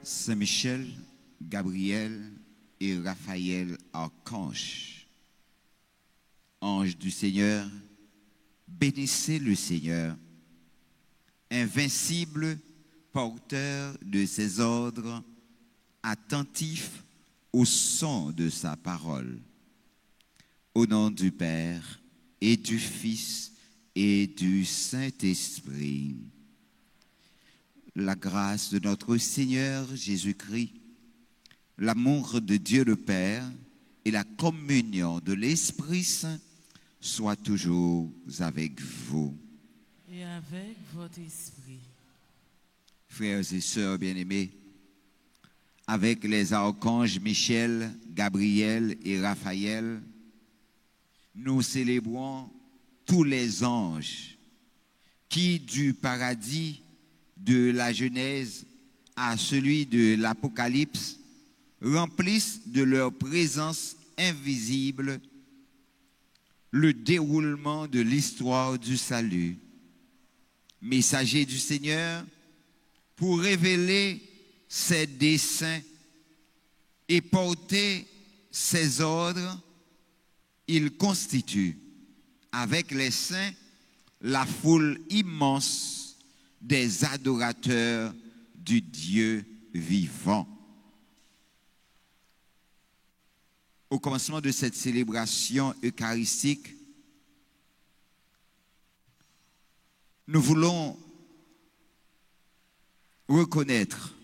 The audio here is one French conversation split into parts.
Saint-Michel, Gabriel et Raphaël archanges. Anges du Seigneur, bénissez le Seigneur, invincible porteur de ses ordres, attentif au son de sa parole. Au nom du Père et du Fils et du Saint-Esprit. La grâce de notre Seigneur Jésus-Christ, l'amour de Dieu le Père et la communion de l'Esprit Saint soient toujours avec vous. Et avec votre esprit. Frères et sœurs bien-aimés, avec les archanges Michel, Gabriel et Raphaël, nous célébrons tous les anges qui, du paradis de la Genèse à celui de l'Apocalypse, remplissent de leur présence invisible le déroulement de l'histoire du salut. Messagers du Seigneur, pour révéler ses desseins et porter ses ordres, il constitue, avec les saints, la foule immense des adorateurs du Dieu vivant. Au commencement de cette célébration eucharistique, nous voulons reconnaître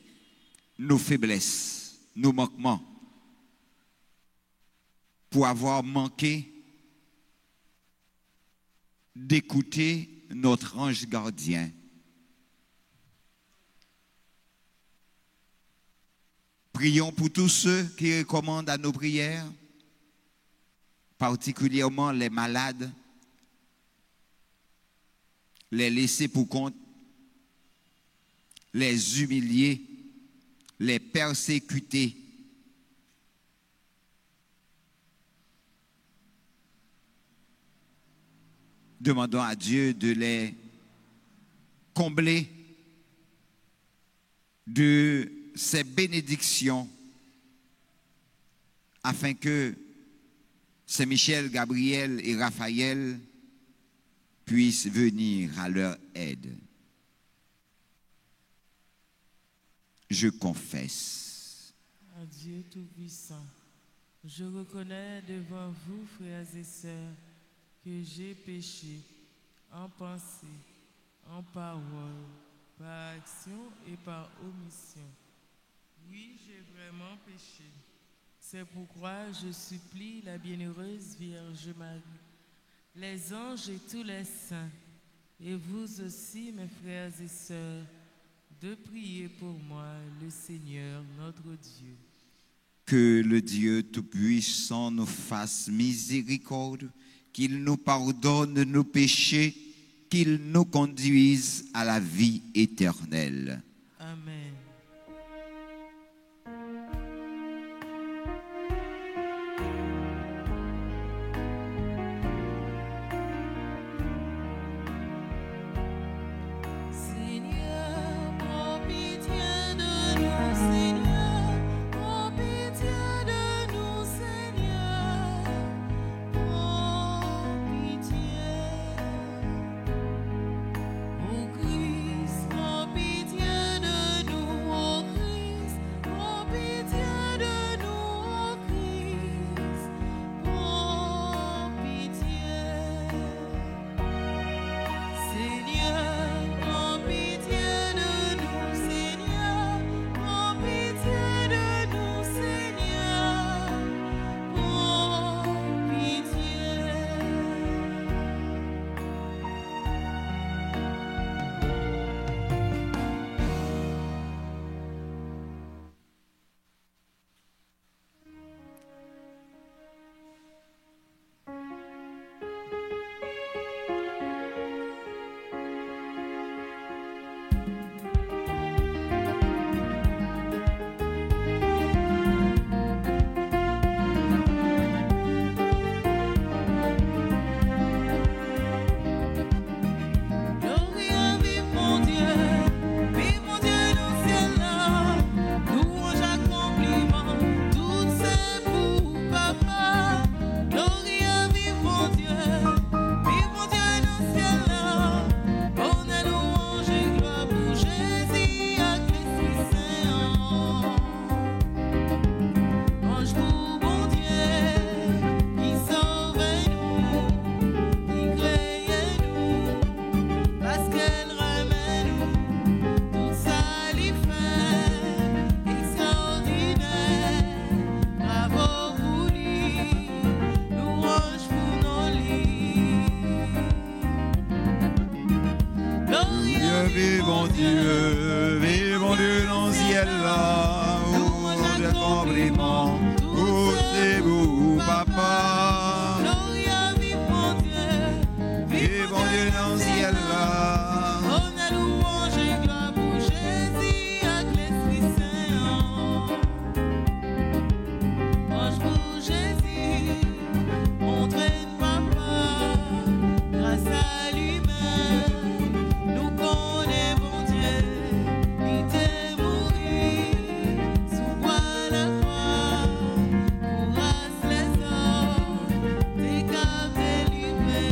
nos faiblesses, nos manquements, pour avoir manqué d'écouter notre ange gardien. Prions pour tous ceux qui recommandent à nos prières, particulièrement les malades, les laissés pour compte, les humiliés, les persécutés. Demandons à Dieu de les combler de ses bénédictions afin que Saint-Michel, Gabriel et Raphaël puissent venir à leur aide. Je confesse. À Dieu Tout-Puissant, je reconnais devant vous, frères et sœurs, que j'ai péché en pensée, en parole, par action et par omission. Oui, j'ai vraiment péché. C'est pourquoi je supplie la bienheureuse Vierge Marie, les anges et tous les saints, et vous aussi, mes frères et sœurs, de prier pour moi, le Seigneur, notre Dieu. Que le Dieu Tout-Puissant nous fasse miséricorde, qu'il nous pardonne nos péchés, qu'il nous conduise à la vie éternelle. Amen. Christ, prends pitié. ciel là, louange et compliment, tout c'est vous, papa. Gloria, vivant Dieu, Vivons Dieu dans le ciel là. honneur, louange et gloire pour Jésus avec l'Esprit Saint. Ange pour Jésus, montrez papa, grâce à lui-même, nous connaissons bon Dieu, il t'est mouru, sous bois la croix, pour race les hommes, t'es qu'à délivrer.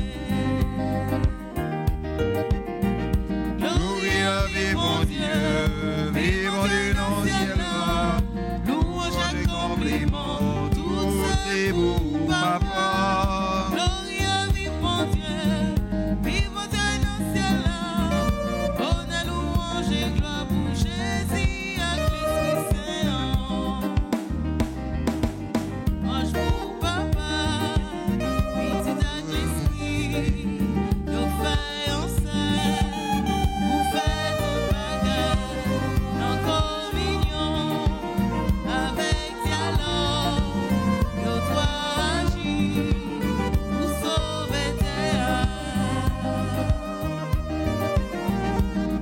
Gloria, vivons Dieu, vivons Dieu dans le ciel là. Louange et compliment, Tout c'est vous, papa. Gloria, vivant Dieu, vivant Dieu dans le ciel là. Honneur, louange et gloire pour Jésus avec l'Esprit Saint. Ange pour papa, petit avec l'Esprit, nous faisons ensemble, vous faites toute bagarre, dans communion, avec dialogue, yo toi agis, pour sauver terre.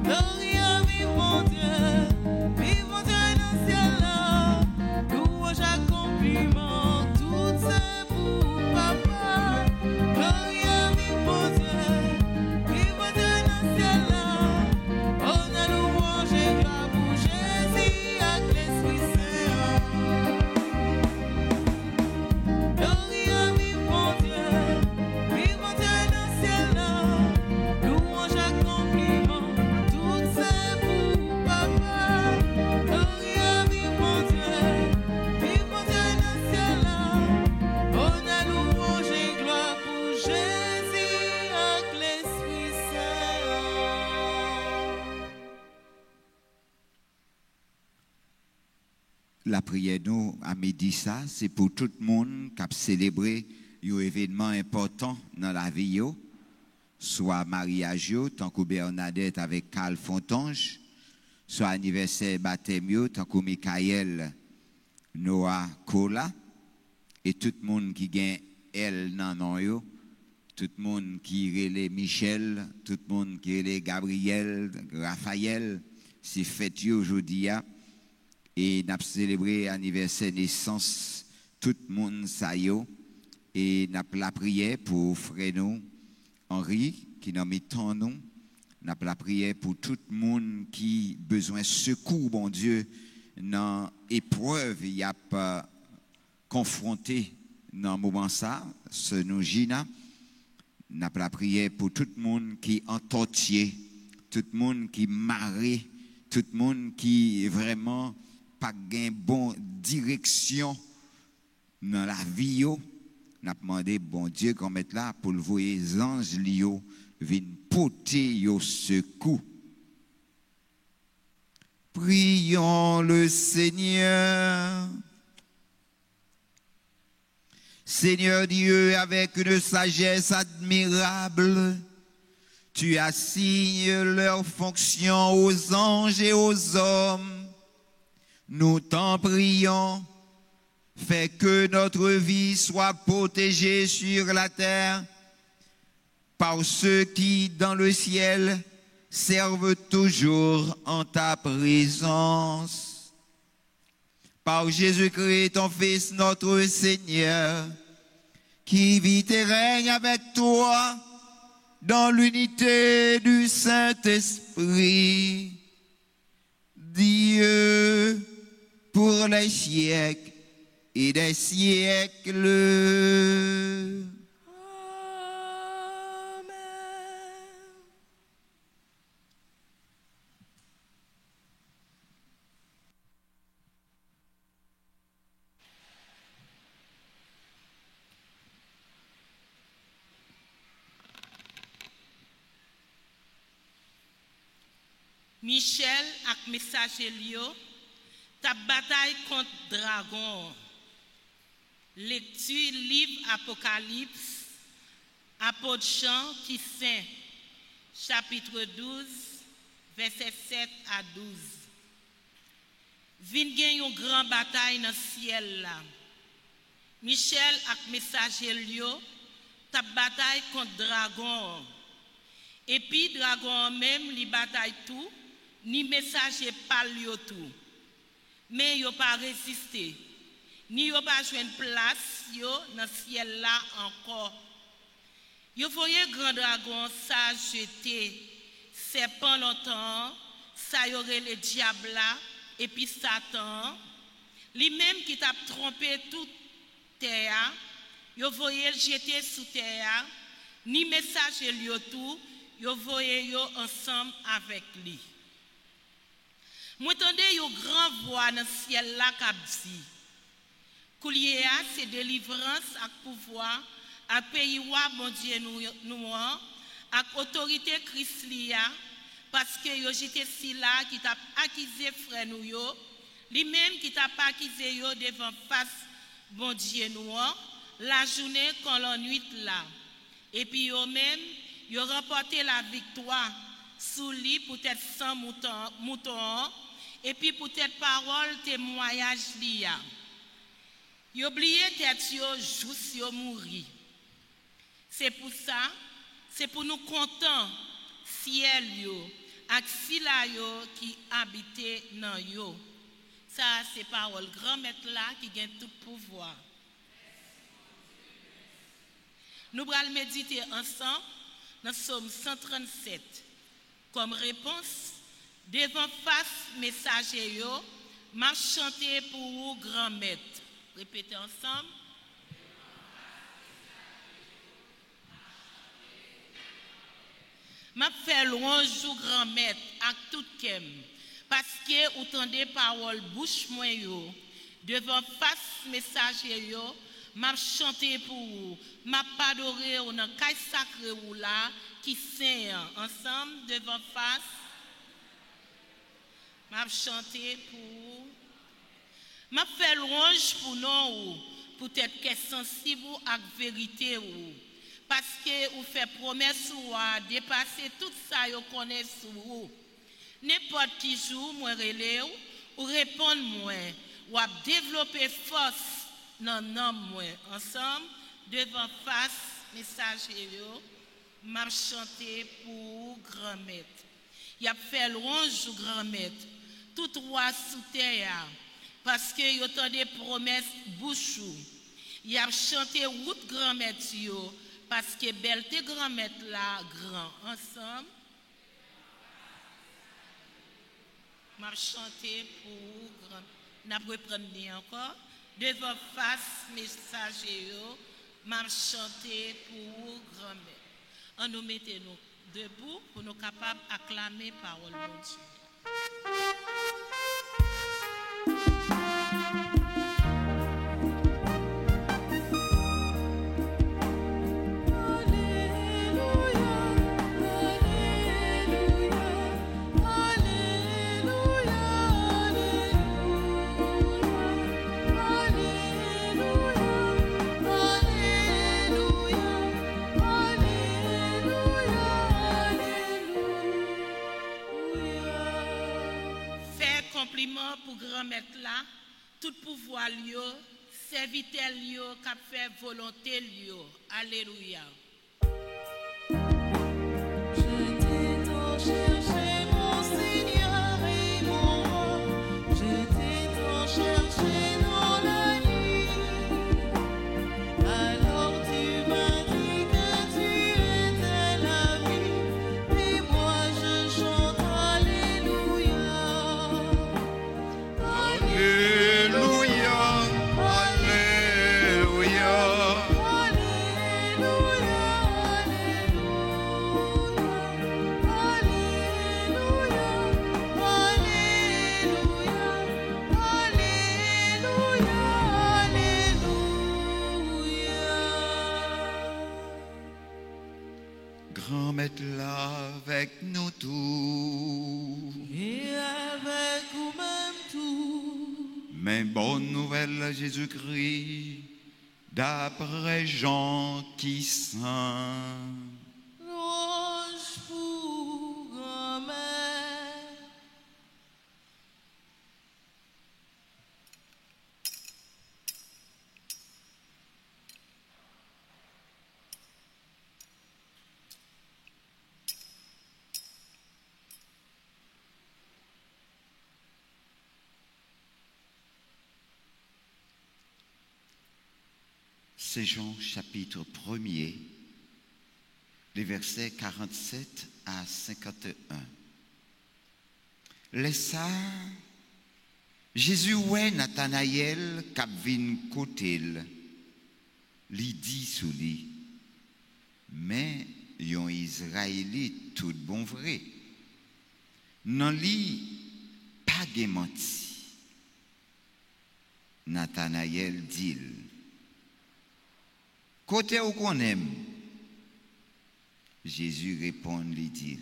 Gloria, vivant Dieu dans le ciel là, louange et compliment, tout c'est pour papa. Gloria, vivant Dieu dans le ciel là, honneur, louange et gloire pour Jésus avec l'Esprit Saint. Gloria, vivant Dieu dans le ciel là, louange et compliment, tout c'est pour papa. Gloria, vivant Dieu dans le ciel là, honneur, louange et gloire pour Jésus avec l'Esprit Saint. La prière nous à midi ça, c'est pour tout le monde qui a célébré un événement important dans la vie, yo. Soit mariage, yo, tant que Bernadette avec Carl Fontange, soit anniversaire baptême, yo, tant que Michael Noah Kola, et tout le monde qui gagne elle nan non yo, tout le monde qui relève Michel, tout le monde qui relève Gabriel, Raphaël, c'est fête yo aujourd'hui. Et nous avons célébré l'anniversaire de naissance tout le monde ça yo. Et nous avons la prière pour frère nous Henri qui nous met tant nous. Nous avons la prière pour tout le monde qui a besoin de secours, bon Dieu, dans l'épreuve il y a pas confronté dans le moment ça, ce nous Gina. Nous avons la prière pour tout le monde qui est entortié, tout le monde qui est marré, tout le monde qui est vraiment pas gain bonne direction dans la vie yo. N'a demandé bon Dieu qu'on mette là pour le voyer les anges lio viennent porter yo secours. Prions le Seigneur. Seigneur Dieu, avec une sagesse admirable, tu assignes leurs fonctions aux anges et aux hommes. Nous t'en prions, fais que notre vie soit protégée sur la terre par ceux qui, dans le ciel, servent toujours en ta présence. Par Jésus-Christ, ton Fils, notre Seigneur, qui vit et règne avec toi dans l'unité du Saint-Esprit, Dieu, pour les siècles et des siècles. Amen. Michel ak messager Lio, ta bataille contre dragon. Lecture livre Apocalypse, apôtre Jean qui saint, chapitre 12, versets 7 à 12. vin gen yon grand bataille dans ciel là. Michel ak messager yo tap bataille contre dragon. Et puis dragon même li bataille tout, ni messager pal yo tout. Mais yo pas résister. Ni yo pas joindre place yo dans ciel là encore. Yo voyez grand dragon ça jeté serpent longtemps, ça y aurait le diable là et puis Satan, lui-même qui t'a trompé toute terre, yo voyez le jeter sous terre, ni message li tout, yo voyez yo ensemble avec lui. Moi tendez yo grand voix dans ciel là k'ap di. Koulier c'est délivrance ak pouvoir à pays wa bon Dieu nous ak autorité Christ lia parce que yo j'étais si là qui t'a accusé frère nous yo, lui-même qui t'a pas accusé yo devant face bon Dieu nous la journée quand la nuit là. Et puis yo même yo remporté la victoire sous lui peut-être 100 moutons et puis peut-être parole témoignage lia. Yo oublié tête yo juste yo mouri. C'est pour ça, c'est pour nous content ciel yo ak sila yo qui habite nan yo. Ça c'est parole grand maître là qui gagne tout pouvoir. Nous allons méditer ensemble dans Psaume 137. Comme réponse, devant face messager yo, m'a chanté pour vous grand maître. Répétez ensemble. M'a fait louange au grand maître avec tout kem parce que ou tendez parole bouche moi yo devant face messager yo m'a chanté pour vous m'a adoré au dans caille sacré ou là qui saint ensemble devant face m'a chanté pour m'a fait louange pour nous pour être que sensible à vérité ou parce que vous faites promesse ou à dépasser tout ça vous connaissez vous n'importe qui jour moi relève ou répondre moi ou à développer force dans nom moi ensemble devant face messager yo m'a chanté pour grand maître y a fait louange au grand maître tout roi sous terre parce que yo tant des promesses bouchou y a chanté route grand maître yo parce que belle te grand maître là grand ensemble m'a chanté pour grand n'a reprendre encore devant face messager yo m'a chanté pour grand maître on nous mettez nous debout pour nous capables acclamer parole de Dieu. Pour grand maître là, tout pouvoir lieu, serviteur lieu, cap fait volonté lieu. Alléluia. Je t'ai tant cherché, mon Seigneur et mon roi. Je t'ai tant cherché dans la nuit. Alors tu m'as dit que tu étais la vie. Et moi je chante Alléluia. Grand maître là avec nous tous. Et avec vous-même tout. Mais bonne nouvelle Jésus-Christ, d'après Jean qui saint. Louange pour grand-mère. C'est Jean chapitre 1er, les versets 47 à 51. Laisse ça, Jésus ouais Nathanaël k'ap vinn kotel, li dit sou li, mais yon Israélite tout bon vrai. Nan li pas gen menti. Nathanaël dit, côté où qu'on aime. Jésus répond, lui dit,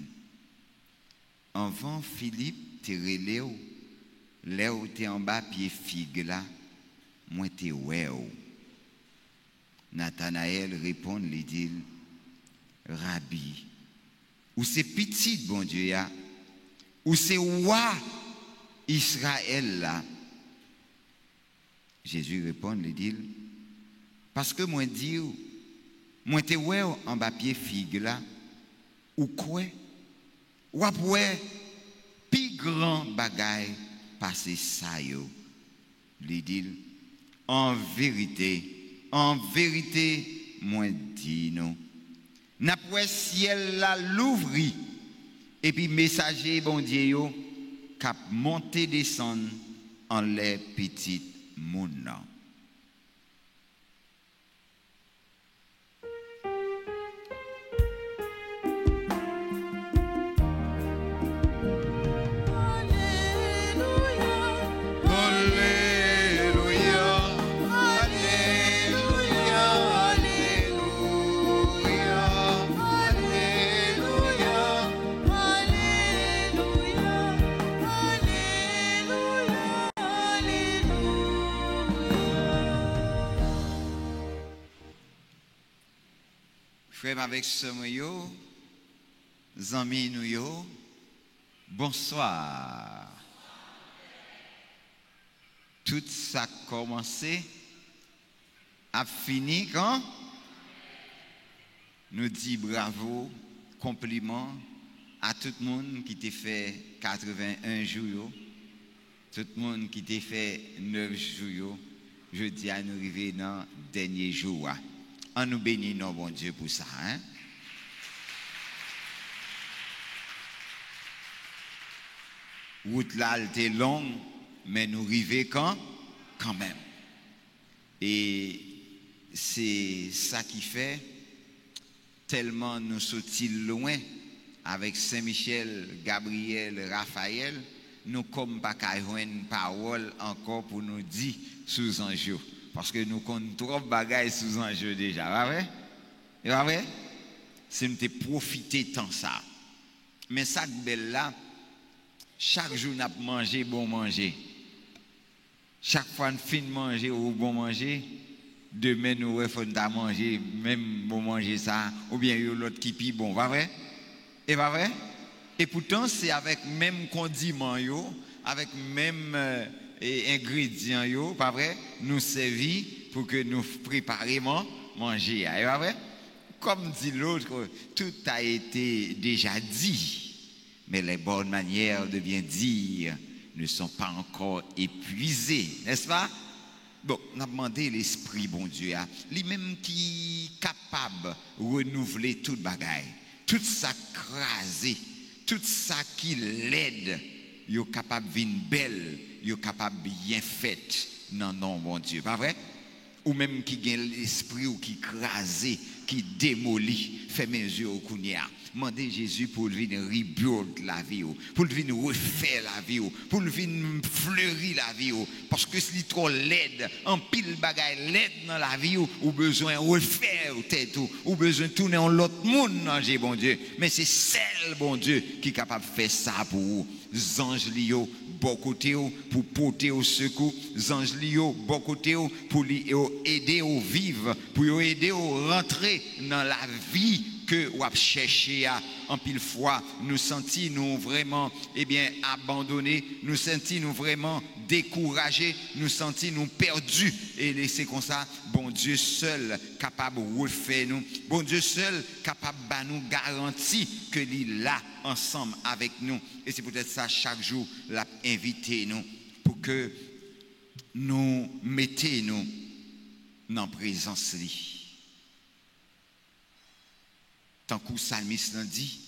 avant Philippe te relé ou, là où t'es en bas pied figue là, moi t'es ouais ou. Nathanaël répond, lui dit, Rabbi, ou c'est petit bon Dieu ya, ou c'est roi Israël là. Jésus répond, lui dit, parce que moi dis, moi te ouais en bas pied figue là, ou quoi, ou après, plus grand bagay passer ça yo. Lui dit, en vérité, moi dis non. N'a pas ciel là l'ouvri, et puis messager bon Dieu yo, cap monter descendre en les petites moun nan. Frère avec somme yo, zami nou yo, bonsoir. Tout ça commencé, a fini quand? Nous dit bravo, compliment à tout le monde qui t'a fait 81 jours, tout le monde qui t'a fait 9 jours, je dis à nous arriver dans le dernier jour. On nous bénit, non, bon Dieu, pour ça. Hein? Route là, elle était longue, mais nous arrivons quand même. Et c'est ça qui fait, tellement nous sommes loin avec Saint-Michel, Gabriel, Raphaël, nous comme pas qu'à une parole encore pour nous dire sous un jour. Parce que nous comptons trop de bagailles sous enjeu déjà. Pas vrai? Pas vrai? C'est nous profiter de tant ça. Mais ça belle là, chaque jour nous avons mangé, bon manger. Chaque fois nous finissons de manger ou bon manger, demain nous faut manger, même bon manger ça, ou bien l'autre qui pi bon. Pas vrai? Et pas vrai? Et pourtant c'est avec même condiment yo, avec même et ingrédients yo, pas vrai, nous servir pour que nous préparions manger. Et pas vrai? Comme dit l'autre, tout a été déjà dit, mais les bonnes manières de bien dire ne sont pas encore épuisées, n'est-ce pas? Bon, on a demandé l'Esprit, bon Dieu, lui-même qui est capable de renouveler toute bagaille, tout ça crasé, tout ça qui l'aide, il est capable de venir belle, il est capable de bien fait. Non, non, mon Dieu, pas vrai? Ou même qui gagne l'esprit ou qui crase, qui démolit, fait mes yeux au kounia. Mandez Jésus pour venir rebuild la vie, pour venir refaire la vie, pour venir fleurir la vie. Parce que c'est trop laide, en pile bagaille laide dans la vie, ou besoin de refaire tête, ou besoin de tourner en l'autre monde, non, bon Dieu. Mais c'est celle, bon Dieu, qui est capable de faire ça pour vous. Anges lio, bon côté pour porter au secours, anges lio, bon côté pour aider au vivre, pour aider au rentrer dans la vie que vous cherchez en pile fois. Nous sentons vraiment abandonnés, nous sentons vraiment découragés, nous sentons perdus. Et c'est comme ça, bon Dieu seul capable de refaire nous, bon Dieu seul capable de nous garantir que il est là ensemble avec nous. Et c'est peut-être ça chaque jour l'a invité nous pour que nous mettions dans présence li. Tant que le psalmiste l'a dit,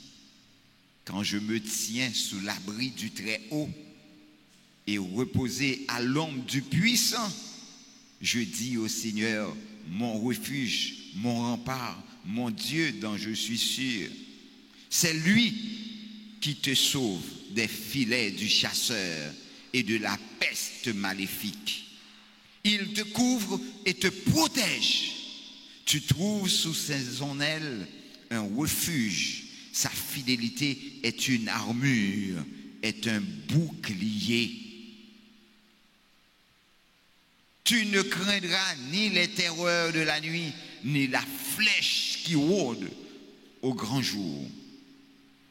quand je me tiens sous l'abri du Très-Haut et reposer à l'ombre du Puissant, je dis au Seigneur, mon refuge, mon rempart, mon Dieu dont je suis sûr. C'est lui qui te sauve des filets du chasseur et de la peste maléfique. Il te couvre et te protège. Tu trouves sous son aile un refuge. Sa fidélité est une armure, est un bouclier. Tu ne craindras ni les terreurs de la nuit, ni la flèche qui rôde au grand jour,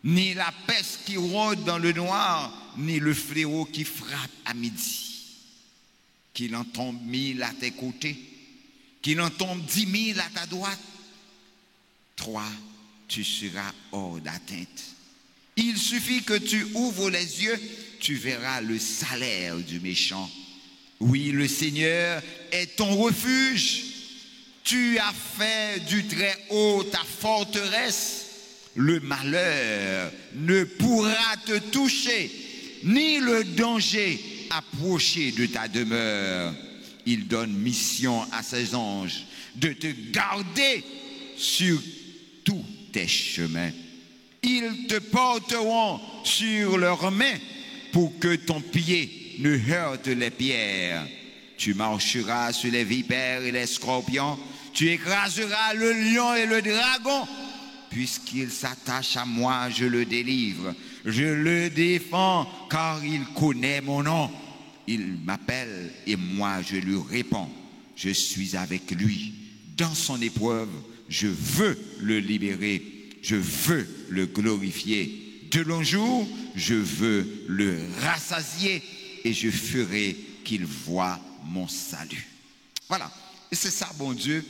ni la peste qui rôde dans le noir, ni le fléau qui frappe à midi. Qu'il en tombe 1000 à tes côtés, qu'il en tombe 10 000 à ta droite, toi, tu seras hors d'atteinte. Il suffit que tu ouvres les yeux, tu verras le salaire du méchant. Oui, le Seigneur est ton refuge. Tu as fait du Très-Haut ta forteresse. Le malheur ne pourra te toucher, ni le danger approcher de ta demeure. Il donne mission à ses anges de te garder sur tous tes chemins. Ils te porteront sur leurs mains pour que ton pied ne heurte les pierres. Tu marcheras sur les vipères et les scorpions. Tu écraseras le lion et le dragon. Puisqu'il s'attache à moi, je le délivre. Je le défends car il connaît mon nom. Il m'appelle et moi je lui réponds. Je suis avec lui. Dans son épreuve, je veux le libérer. Je veux le glorifier. De longs jours, je veux le rassasier et je ferai qu'il voie mon salut. Voilà. Et c'est ça, bon Dieu,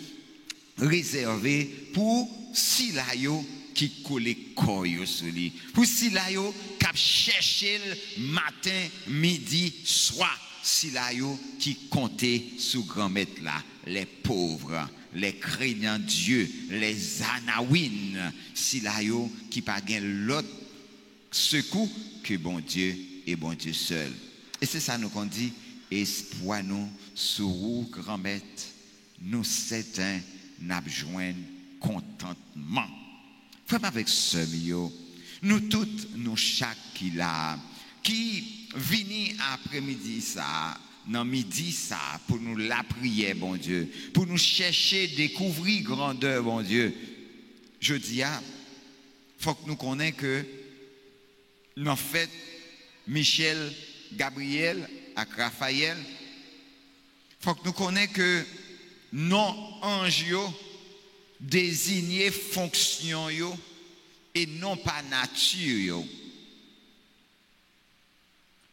réservé pour Silayo qui collait koyo sur lui. Pour Silayo qui a cherché le matin, midi, soir. Silayo qui comptait sous grand-maître là, les pauvres, les craignants Dieu, les anawines. Silayo qui pas gain l'autre secours que bon Dieu et bon Dieu seul. Et c'est ça nous qu'on dit, espoir nous sous vous, grand-maître, nous certains n'abjoignent contentement. Frère avec ce mio, nous toutes, nous chaque qui vini après-midi ça, dans midi ça, pour nous la prière, bon Dieu, pour nous chercher, découvrir grandeur, bon Dieu. Je dis, faut que nous connaissions que, en fait, Michel, Gabriel, et Raphaël, faut que nous connaissions que non ange désigné fonction yo, et non pas nature yo.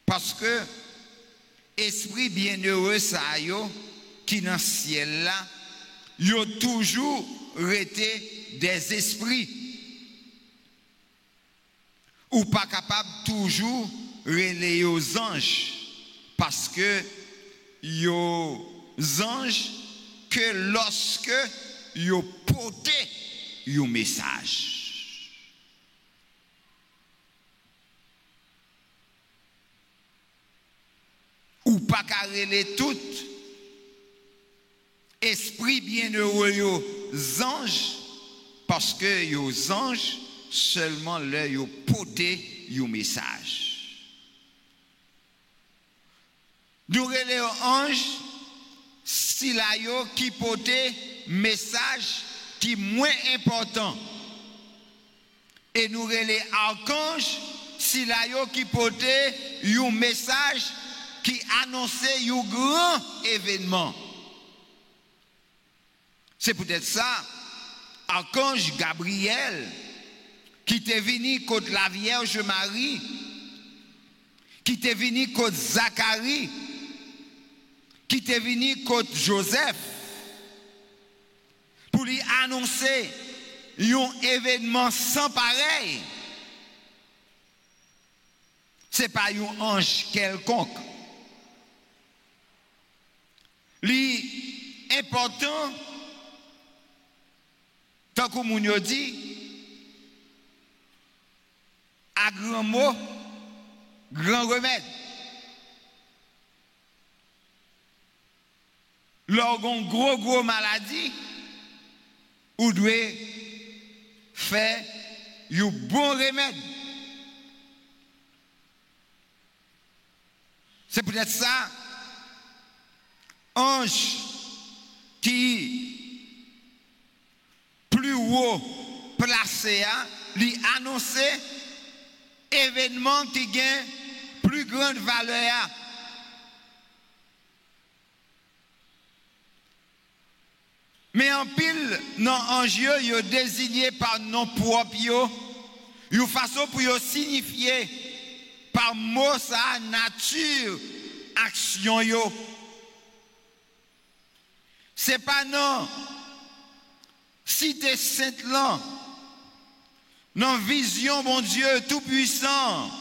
Parce que esprit bienheureux ça yo qui dans ciel là yo toujours été des esprits ou pas capable toujours relayer aux anges parce que yo anges que lorsque yo porté yo message. Ou pas carré tout esprit bienheureux yo anges parce que yo anges seulement leur yo porté yo message. Nous relève ange si la yo qui portait message qui moins important et nous relève archange si la yo qui portait un message qui annonçait un grand événement. C'est peut-être ça, archange Gabriel, qui était venu contre la Vierge Marie, qui était venu contre Zacharie, qui était venu contre Joseph, pour lui annoncer un événement sans pareil. Ce n'est pas un ange quelconque. Lui important, tant que moun yo dit, à grand mot, grand remède. Lorsqu'on gros maladie, ou doit faire un bon remède. C'est peut-être ça, ange qui plus haut placé, lui annoncer événement qui gagne plus grande valeur. Mais en pile, non ange yo désigné par nom propre yo, une façon pour yo signifier par mot sa nature action yo. C'est pas non cité sainte là, non vision mon Dieu tout puissant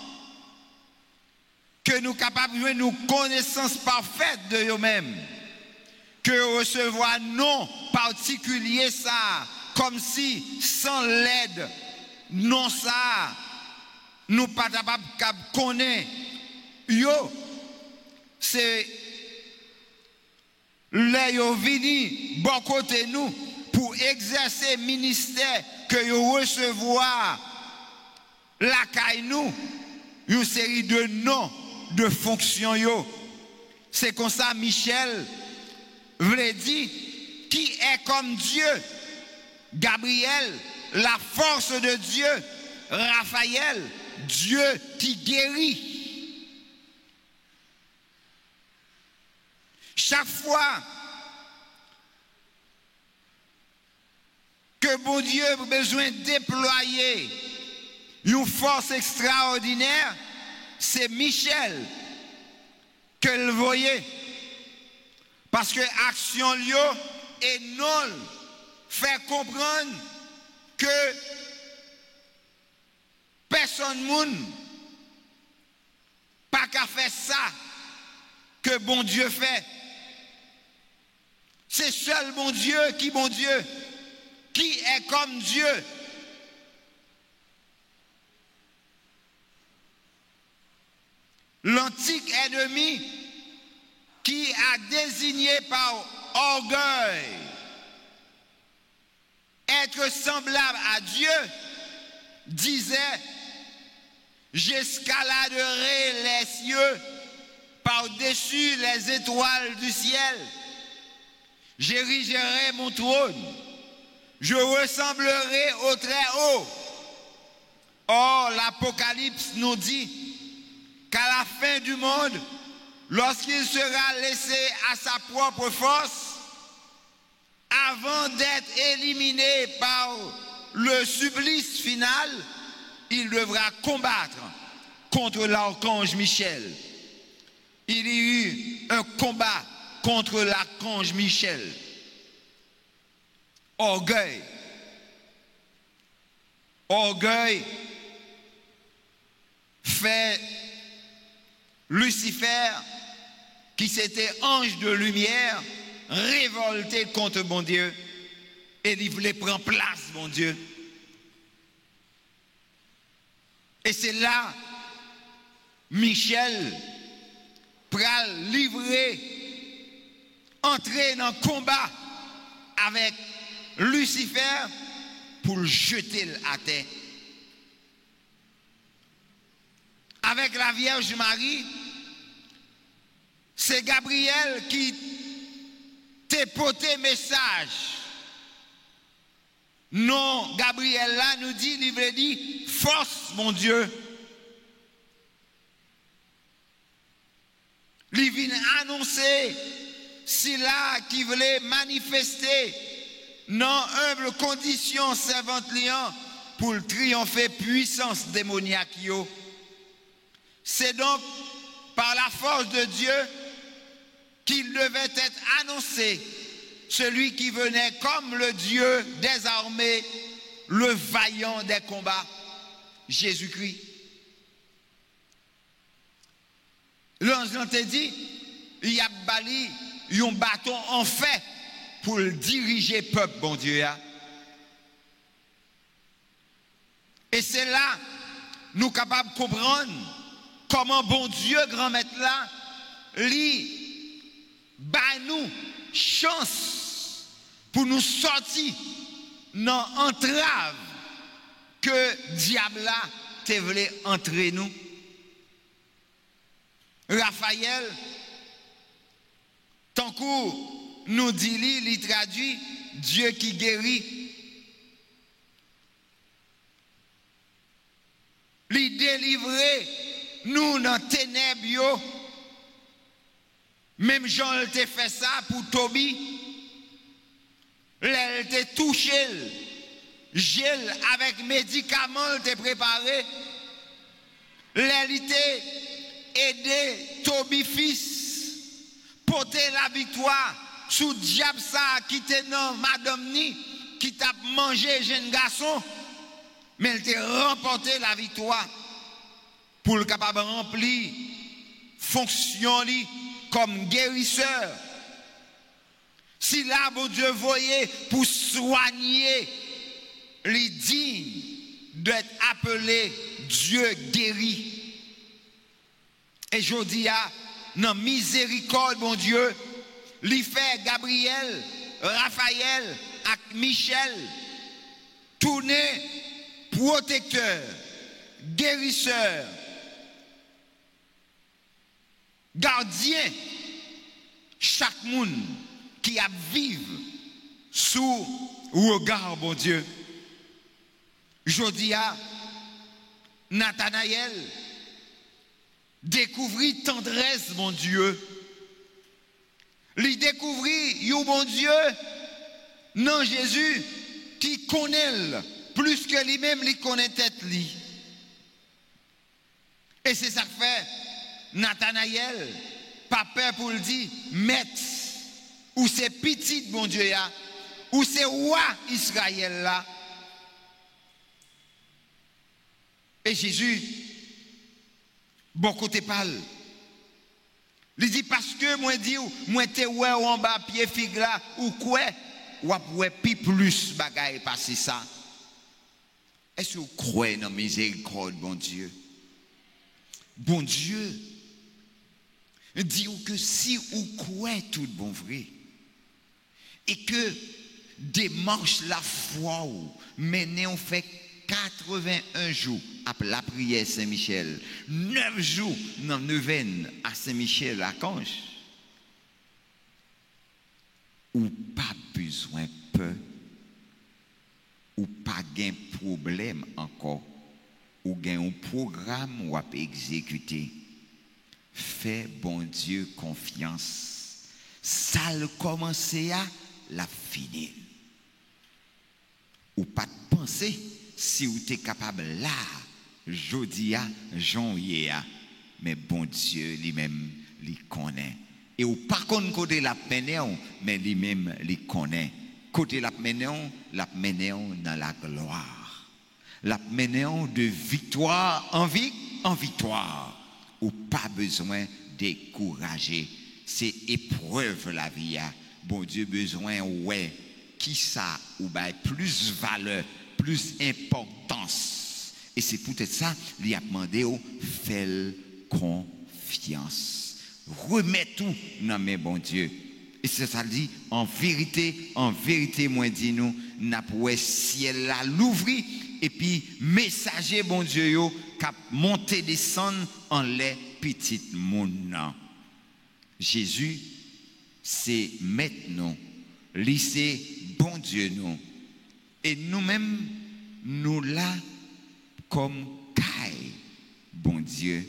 que nous capables de nous connaissance parfaite de eux-mêmes, que recevoir non particulier ça, comme si sans l'aide non ça nous pas capables de connaître yo, c'est les yo vini bon côté nous pour exercer ministère que yo recevoir la caille nous une série de noms de fonctions yo. C'est comme ça Michel voulait dire qui est comme Dieu, Gabriel la force de Dieu, Raphaël Dieu qui guérit. Chaque fois que bon Dieu a besoin de déployer une force extraordinaire, c'est Michel que le voyait. Parce que l'action et non fait comprendre que personne moun pas qu'à faire ça que bon Dieu fait. C'est seul bon Dieu qui est comme Dieu. L'antique ennemi qui a désigné par orgueil être semblable à Dieu disait: j'escaladerai les cieux par-dessus les étoiles du ciel, j'érigerai mon trône, je ressemblerai au Très-Haut. Or, l'Apocalypse nous dit qu'à la fin du monde, lorsqu'il sera laissé à sa propre force, avant d'être éliminé par le supplice final, il devra combattre contre l'archange Michel. Il y eut un combat contre l'archange Michel. Orgueil fait Lucifer, qui c'était ange de lumière, révolté contre mon Dieu, et il voulait prendre place, mon Dieu. Et c'est là, Michel pral livrer, entrer dans le combat avec Lucifer pour le jeter à terre. Avec la Vierge Marie, c'est Gabriel qui t'a porté message. Non, Gabriel là nous dit, il veut dire force, mon Dieu. Il vient annoncer, c'est là qui voulait manifester dans humble condition servante liant pour le triompher puissance démoniaque. C'est donc par la force de Dieu qu'il devait être annoncé, celui qui venait comme le Dieu des armées, le vaillant des combats, Jésus-Christ. L'ange t'a dit, il y a bali un bâton en fait pour diriger le peuple, bon Dieu. Et c'est là, nous sommes capables de comprendre comment bon Dieu, grand maître là, lui, bah nous, chance pour nous sortir dans l'entrave que diable là te voulait entrer nous. Raphaël, tant qu'on nous dit, il traduit Dieu qui guérit. Il délivrer nous dans les ténèbres. Même Jean a fait ça pour Tobie. Il a touché, gel avec médicaments, il a préparé. Il a aidé Tobie fils, porter la victoire sous diable ça qui était dans Madame Ni, qui t'a mangé jeune garçon, mais il t'a remporté la victoire pour le capable de remplir fonction comme guérisseur. Si là, bon Dieu, voyait pour soigner les dignes d'être appelé Dieu guéri. Et je dis, dans miséricorde, bon Dieu, lui fait Gabriel, Raphaël et Michel tourner protecteur, guérisseur, gardien, chaque monde qui a vivre sous regard, bon Dieu. Je dis à Nathanaël, découvrir tendresse, mon Dieu. Lui découvrir, bon Dieu, non Jésus, qui connaît plus que lui-même, lui connaît tête lui. Et c'est ça que fait Nathanaël, pas peur pour le dire, maître, ou c'est petit, bon Dieu, ou c'est roi Israël là. Et Jésus, bon côté parle. Il dit parce que moi dis moi te ouais en bas pied figue là ou quoi ou après pi plus bagaille passer ça. Est-ce que vous croyez dans miséricorde bon Dieu? Bon Dieu dit que si vous croyez tout bon vrai et que démarche la foi ou menez on fait 81 jours après la prière Saint-Michel, 9 jours dans neuvaine à Saint-Michel à Canche, ou pas besoin peur, ou pas gain problème encore, ou gain un programme ou à exécuter. Fais bon Dieu confiance. Ça le commencer à la finir. Ou pas de penser si vous êtes capable là, jodia, janvier, mais bon Dieu lui-même, lui connaît. Et ou pas côté la mené, mais lui-même, lui connaît. Côté la mené dans la gloire. La mené de victoire en victoire. Ou pas besoin de décourager. C'est épreuve la vie. Bon Dieu besoin, ouais, qui ça, ou bah plus valeur, plus importance. Et c'est peut-être ça, il a demandé au faire confiance. Remets tout dans mes bon Dieu. Et c'est ça dit, en vérité, moi dis nous, n'a pas ciel là l'ouvrir et puis messager bon Dieu yo cap monter descendre en les petites monde. Jésus c'est maintenant, c'est bon Dieu nous. Et nous-mêmes, nous là, comme caille, bon Dieu,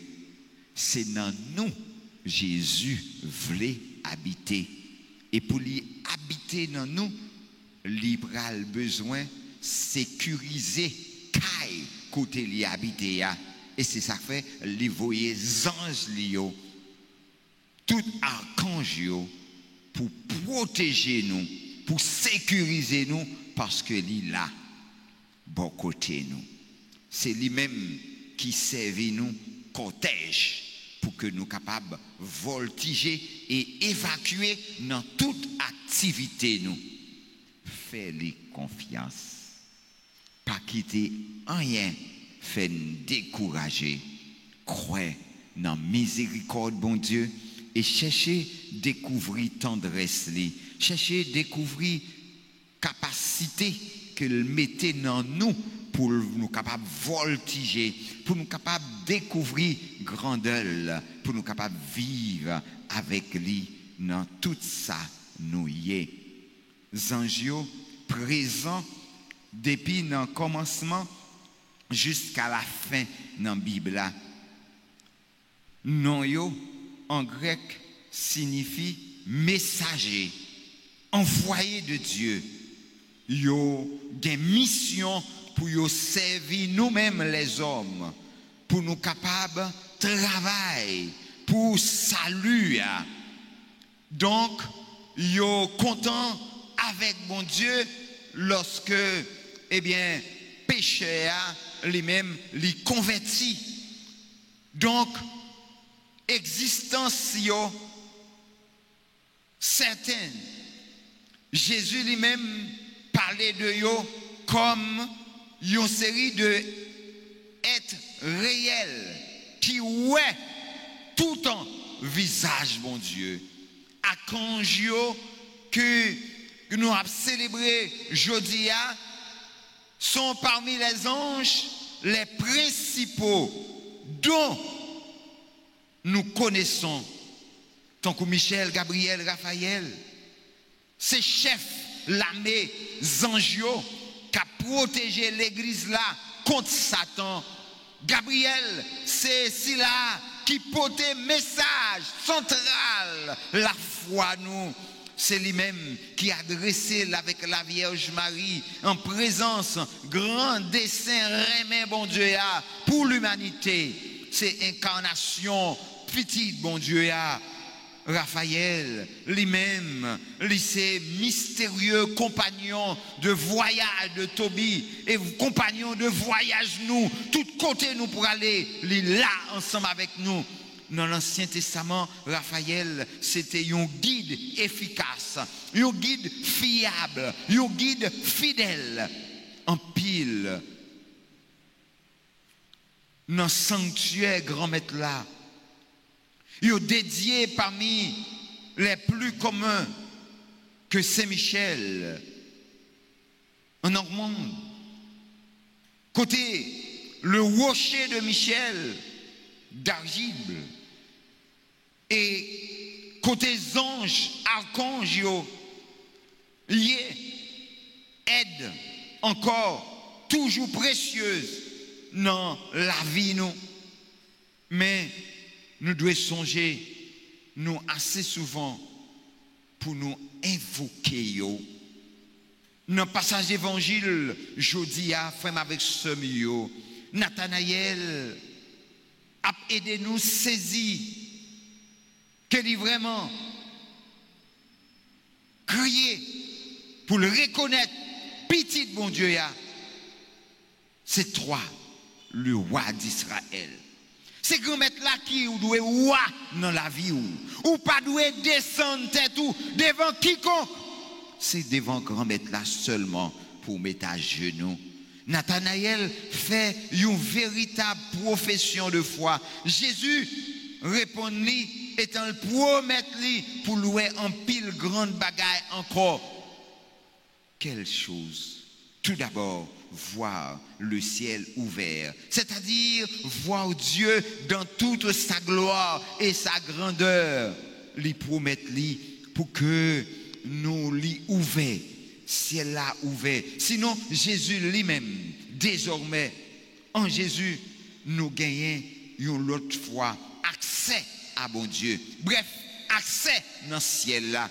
c'est dans nous, Jésus voulait habiter. Et pour lui habiter dans nous, il a besoin de sécuriser caille côté lui habiter. Et c'est ça que fait, il voyait les anges, tout archange, pour protéger nous, pour sécuriser nous, parce que lui là, bon côté nous. C'est lui-même qui servit nous cortège pour que nous capables de voltiger et évacuer dans toute activité nous. Fais-lui confiance. Pas quitter rien, fait nous décourager. Croyez dans la miséricorde, bon Dieu, et cherchez découvrir tendresse li. Cherchez découvrir capacité qu'il mettait dans nous pour nous capables de voltiger, pour nous capables de découvrir grandeur, pour nous capables de vivre avec lui dans tout ça nous y est. Anges présents depuis le commencement jusqu'à la fin dans la Bible. Non yo en grec signifie messager, envoyé de Dieu. Yo des missions pour yo servir nous-mêmes les hommes, pour nous capables de travailler, pour salut. Donc, yo content avec mon Dieu lorsque, eh bien, pécheur lui-même lui convertit. Donc, existence yo certaine. Jésus lui-même parlait de yo comme une série de êtres réels qui ouais tout en visage bon Dieu. À quand que nous avons célébré jeudi sont parmi les anges les principaux dont nous connaissons tant que Michel, Gabriel, Raphaël, ces chefs l'armée anges qui a protégé l'église là contre Satan. Gabriel, c'est celui-là qui portait message central, la foi nous. C'est lui-même qui a dressé avec la Vierge Marie en présence grand dessein remet bon Dieu pour l'humanité. C'est incarnation petite bon Dieu Raphaël lui-même, c'est mystérieux compagnon de voyage de Tobie et compagnon de voyage nous, tout côté nous pour aller là ensemble avec nous. Dans l'Ancien Testament, Raphaël, c'était un guide efficace, un guide fiable, un guide fidèle, en pile. Dans le sanctuaire grand maître là, il est dédié parmi les plus communs que Saint-Michel en Normandie. Côté le rocher de Michel d'argile et côté anges, archanges, lié aide encore toujours précieuse dans la vie nous. Mais nous devons songer, nous assez souvent, pour nous invoquer. Dans le passage d'évangile, jeudi, frère avec ce milieu, Nathanaël a aidé nous saisir, qu'il est vraiment crier pour le reconnaître, petit bon Dieu, c'est toi, le roi d'Israël. C'est grand maître là qui ou doit roi dans la vie ou pas doit descendre tête ou devant quiconque. C'est devant grand maître là seulement pour mettre à genoux. Nathanaël fait une véritable profession de foi. Jésus répond-lui étant le promettre lui pour louer en pile grande bagaille encore. Quelle chose. Tout d'abord, voir le ciel ouvert, c'est-à-dire voir Dieu dans toute sa gloire et sa grandeur, lui promettre lui pour que nous lui ouvert, ciel là ouvert. Sinon, Jésus lui-même, désormais, en Jésus, nous gagnons une autre fois accès à bon Dieu. Bref, accès dans le ciel là.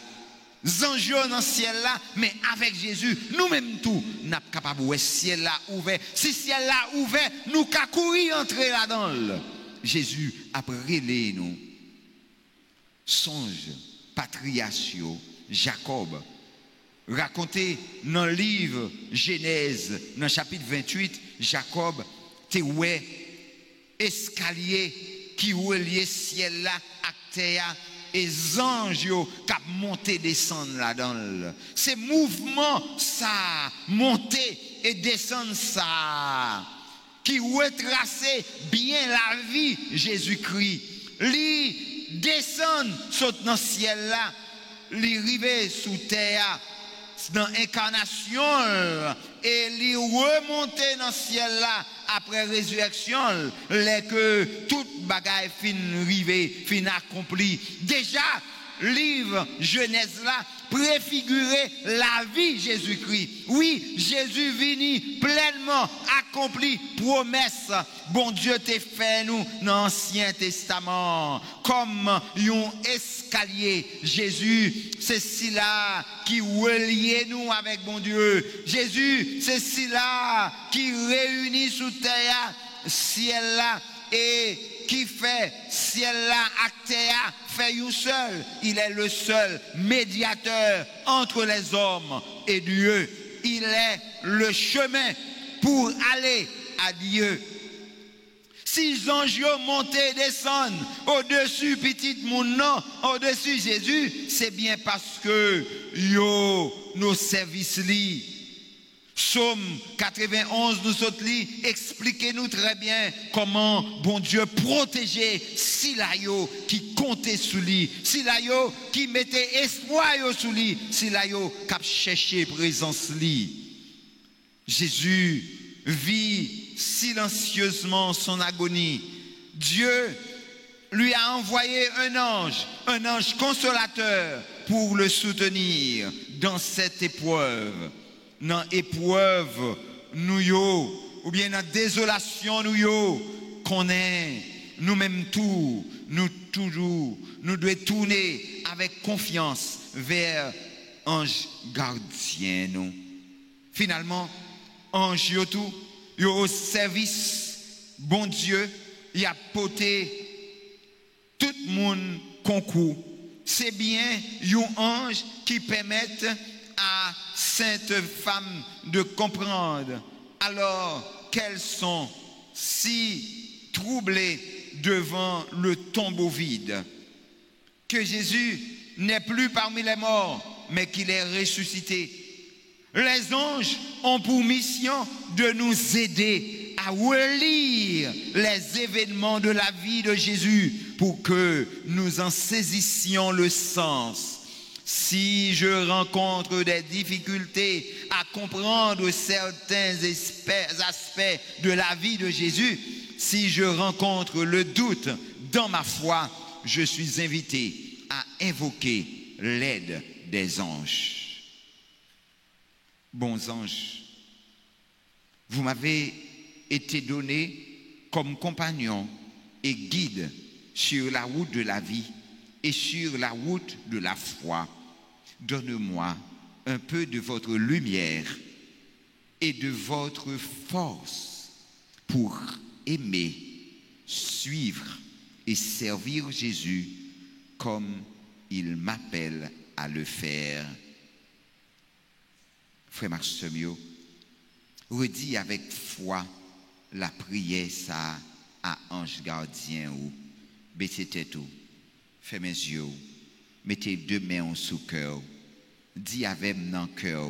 Anges dans le ciel là, mais avec Jésus, nous-mêmes tout, nous sommes capables de voir le ciel là ouvert. Si le ciel là ouvert, nous pouvons courir entrer là-dedans. Jésus a relé nous. Songe, patriarche, Jacob, raconté dans le livre Genèse, dans le chapitre 28, Jacob, te ouais, escalier qui reliait ciel là à terre et les anges qui monté descendre là-dedans. C'est mouvement ça, monter et descendre ça, qui retraçait bien la vie Jésus-Christ. Lui descend saute dans le ciel là, lui rive sous terre dans l'incarnation et lui remonter dans le ciel là après résurrection, les que toute bagaille fin rive, fin accompli. Déjà livre Genèse là préfigurer la vie Jésus-Christ. Oui, Jésus vini pleinement accompli promesse. Bon Dieu t'a fait nous dans l'Ancien Testament comme un escalier. Jésus, c'est cela qui relie nous avec bon Dieu. Jésus, c'est cela qui réunit sous terre ciel là et qui fait ciel là à terre fait un seul. Il est le seul médiateur entre les hommes et Dieu. Il est le chemin pour aller à Dieu. Si les anges montent et descendent au-dessus petit moun au-dessus Jésus, c'est bien parce que nos services li. Psaume 91 nous autres li, expliquez-nous très bien comment bon Dieu protégeait Silayo qui comptait sous lui, Silayo qui mettait espoir sous lui, Silayo qui cherchait présence lui. Jésus vit silencieusement son agonie. Dieu lui a envoyé un ange consolateur pour le soutenir dans cette épreuve. Dans l'épreuve, ou bien dans la désolation, qu'on est, nous-mêmes tout, nous toujours, nous devons tourner avec confiance vers ange gardien. Nous. Finalement, ange tout, au service, bon Dieu, il a porté tout le monde concours. C'est bien un ange qui permet à sainte femme de comprendre alors qu'elles sont si troublées devant le tombeau vide, que Jésus n'est plus parmi les morts, mais qu'il est ressuscité. Les anges ont pour mission de nous aider à relire les événements de la vie de Jésus pour que nous en saisissions le sens. Si je rencontre des difficultés à comprendre certains aspects de la vie de Jésus, si je rencontre le doute dans ma foi, je suis invité à invoquer l'aide des anges. Bons anges, vous m'avez été donné comme compagnon et guide sur la route de la vie et sur la route de la foi. Donne-moi un peu de votre lumière et de votre force pour aimer, suivre et servir Jésus comme il m'appelle à le faire. Frère Maximio, redis avec foi la prière ça à ange gardien ou baissez tête ou fermez les yeux. Mettez deux mains sous cœur. Dis avec mon cœur,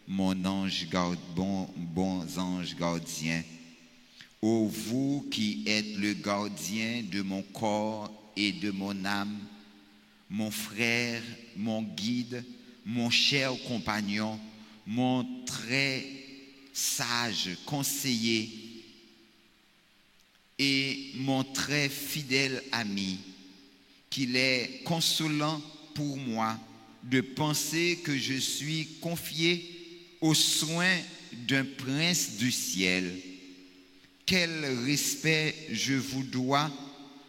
mon ange bon ange gardien. Ô vous qui êtes le gardien de mon corps et de mon âme, mon frère, mon guide, mon cher compagnon, mon très sage conseiller et mon très fidèle ami, qu'il est consolant pour moi de penser que je suis confié aux soins d'un prince du ciel. Quel respect je vous dois,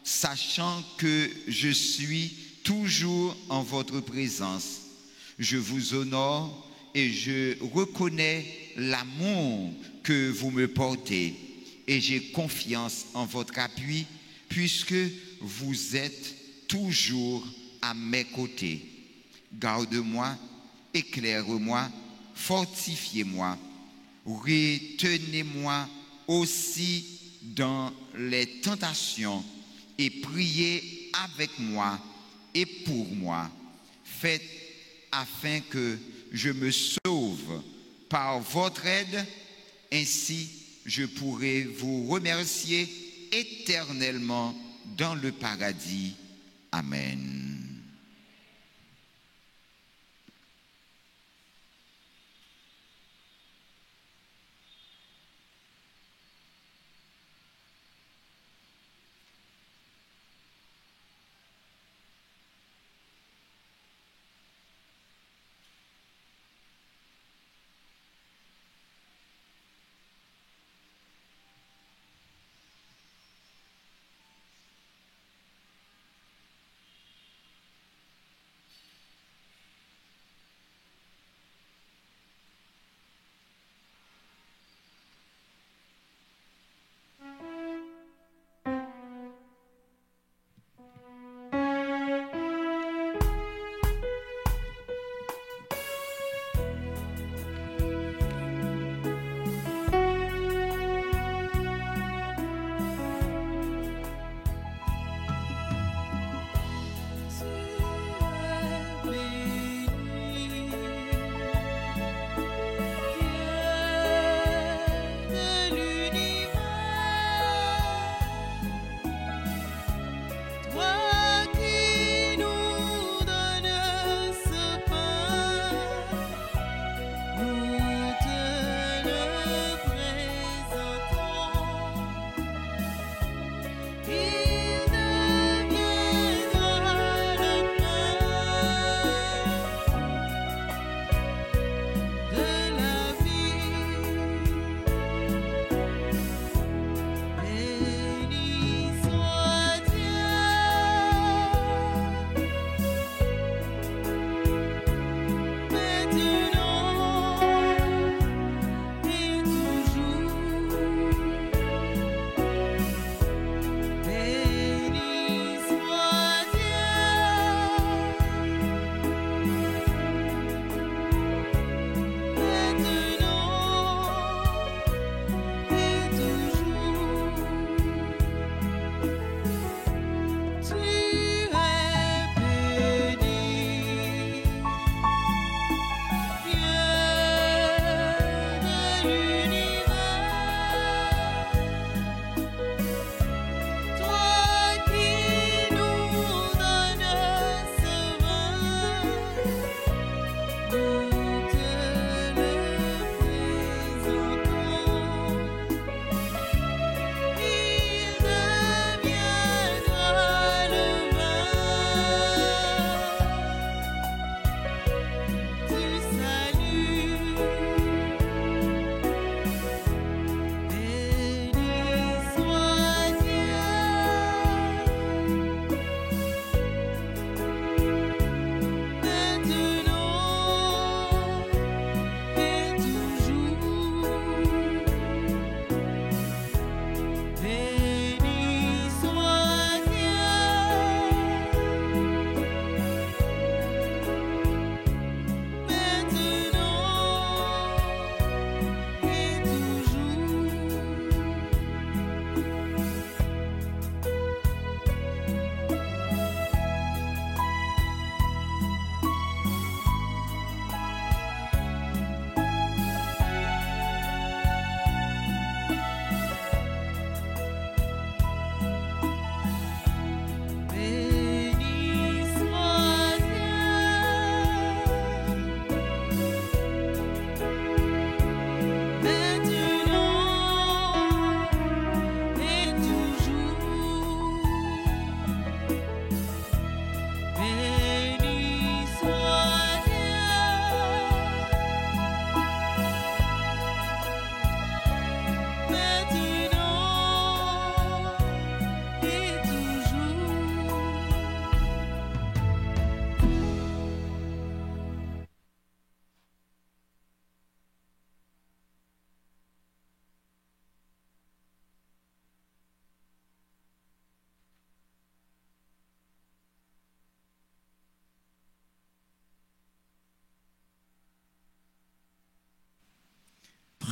sachant que je suis toujours en votre présence. Je vous honore et je reconnais l'amour que vous me portez et j'ai confiance en votre appui puisque vous êtes toujours à mes côtés. Garde-moi, éclaire-moi, fortifiez-moi, retenez-moi aussi dans les tentations et priez avec moi et pour moi. Faites afin que je me sauve par votre aide, ainsi je pourrai vous remercier éternellement dans le paradis. Amen.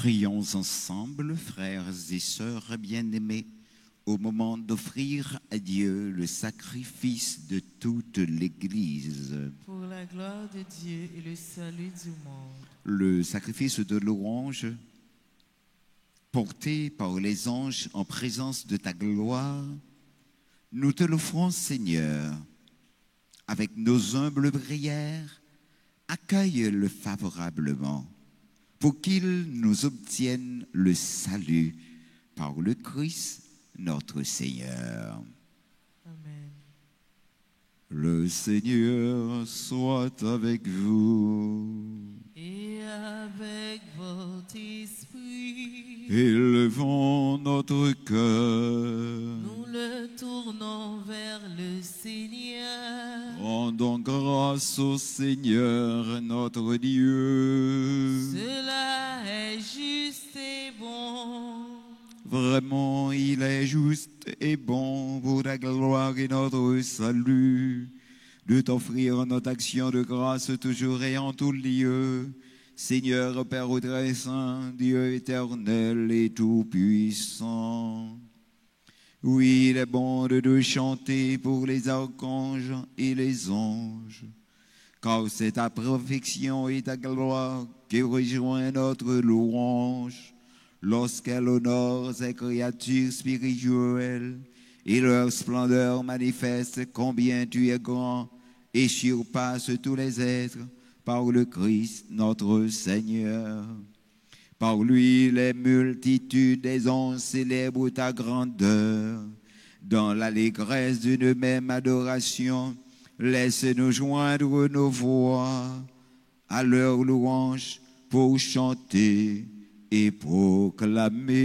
Prions ensemble, frères et sœurs bien-aimés, au moment d'offrir à Dieu le sacrifice de toute l'Église. Pour la gloire de Dieu et le salut du monde. Le sacrifice de louange porté par les anges en présence de ta gloire, nous te l'offrons, Seigneur. Avec nos humbles prières, accueille-le favorablement pour qu'il nous obtienne le salut par le Christ notre Seigneur. Amen. Le Seigneur soit avec vous. Et avec votre esprit, Élevons notre cœur. nous le tournons vers le Seigneur. Rendons grâce au Seigneur notre Dieu. Cela est juste et bon. Vraiment, il est juste et bon pour ta gloire et notre salut de t'offrir notre action de grâce toujours et en tout lieu. Seigneur, Père très saint, Dieu éternel et tout-puissant. Oui, il est bon de te chanter pour les archanges et les anges, car c'est ta perfection et ta gloire qui rejoint notre louange lorsqu'elle honore ces créatures spirituelles et leur splendeur manifeste combien tu es grand et surpasse tous les êtres par le Christ notre Seigneur. Par lui, les multitudes des anges célèbrent ta grandeur. Dans l'allégresse d'une même adoration, laisse-nous joindre nos voix à leur louange pour chanter et proclamer.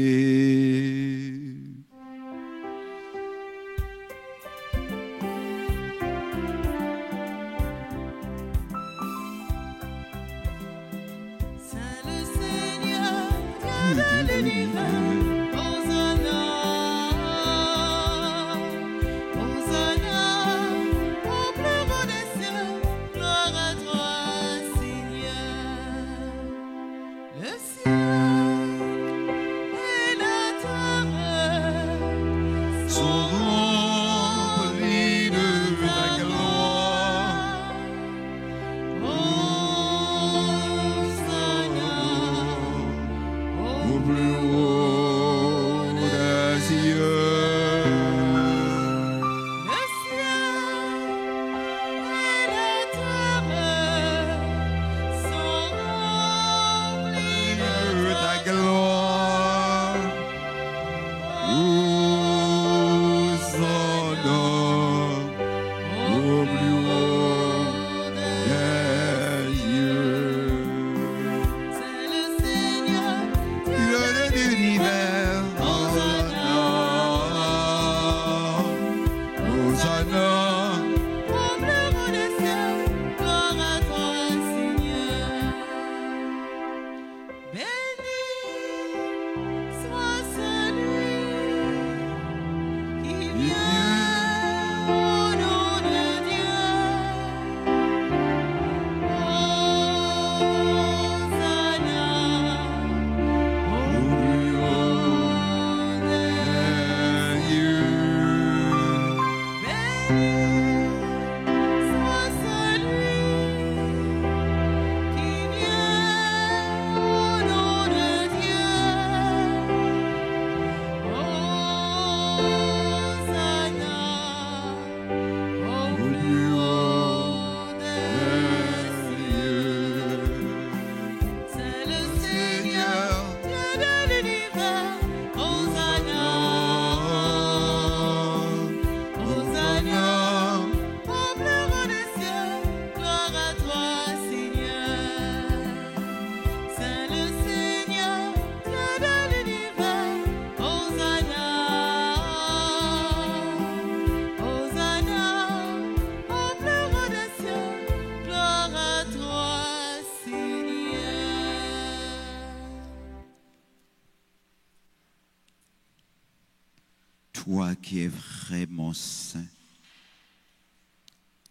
Toi qui es vraiment saint,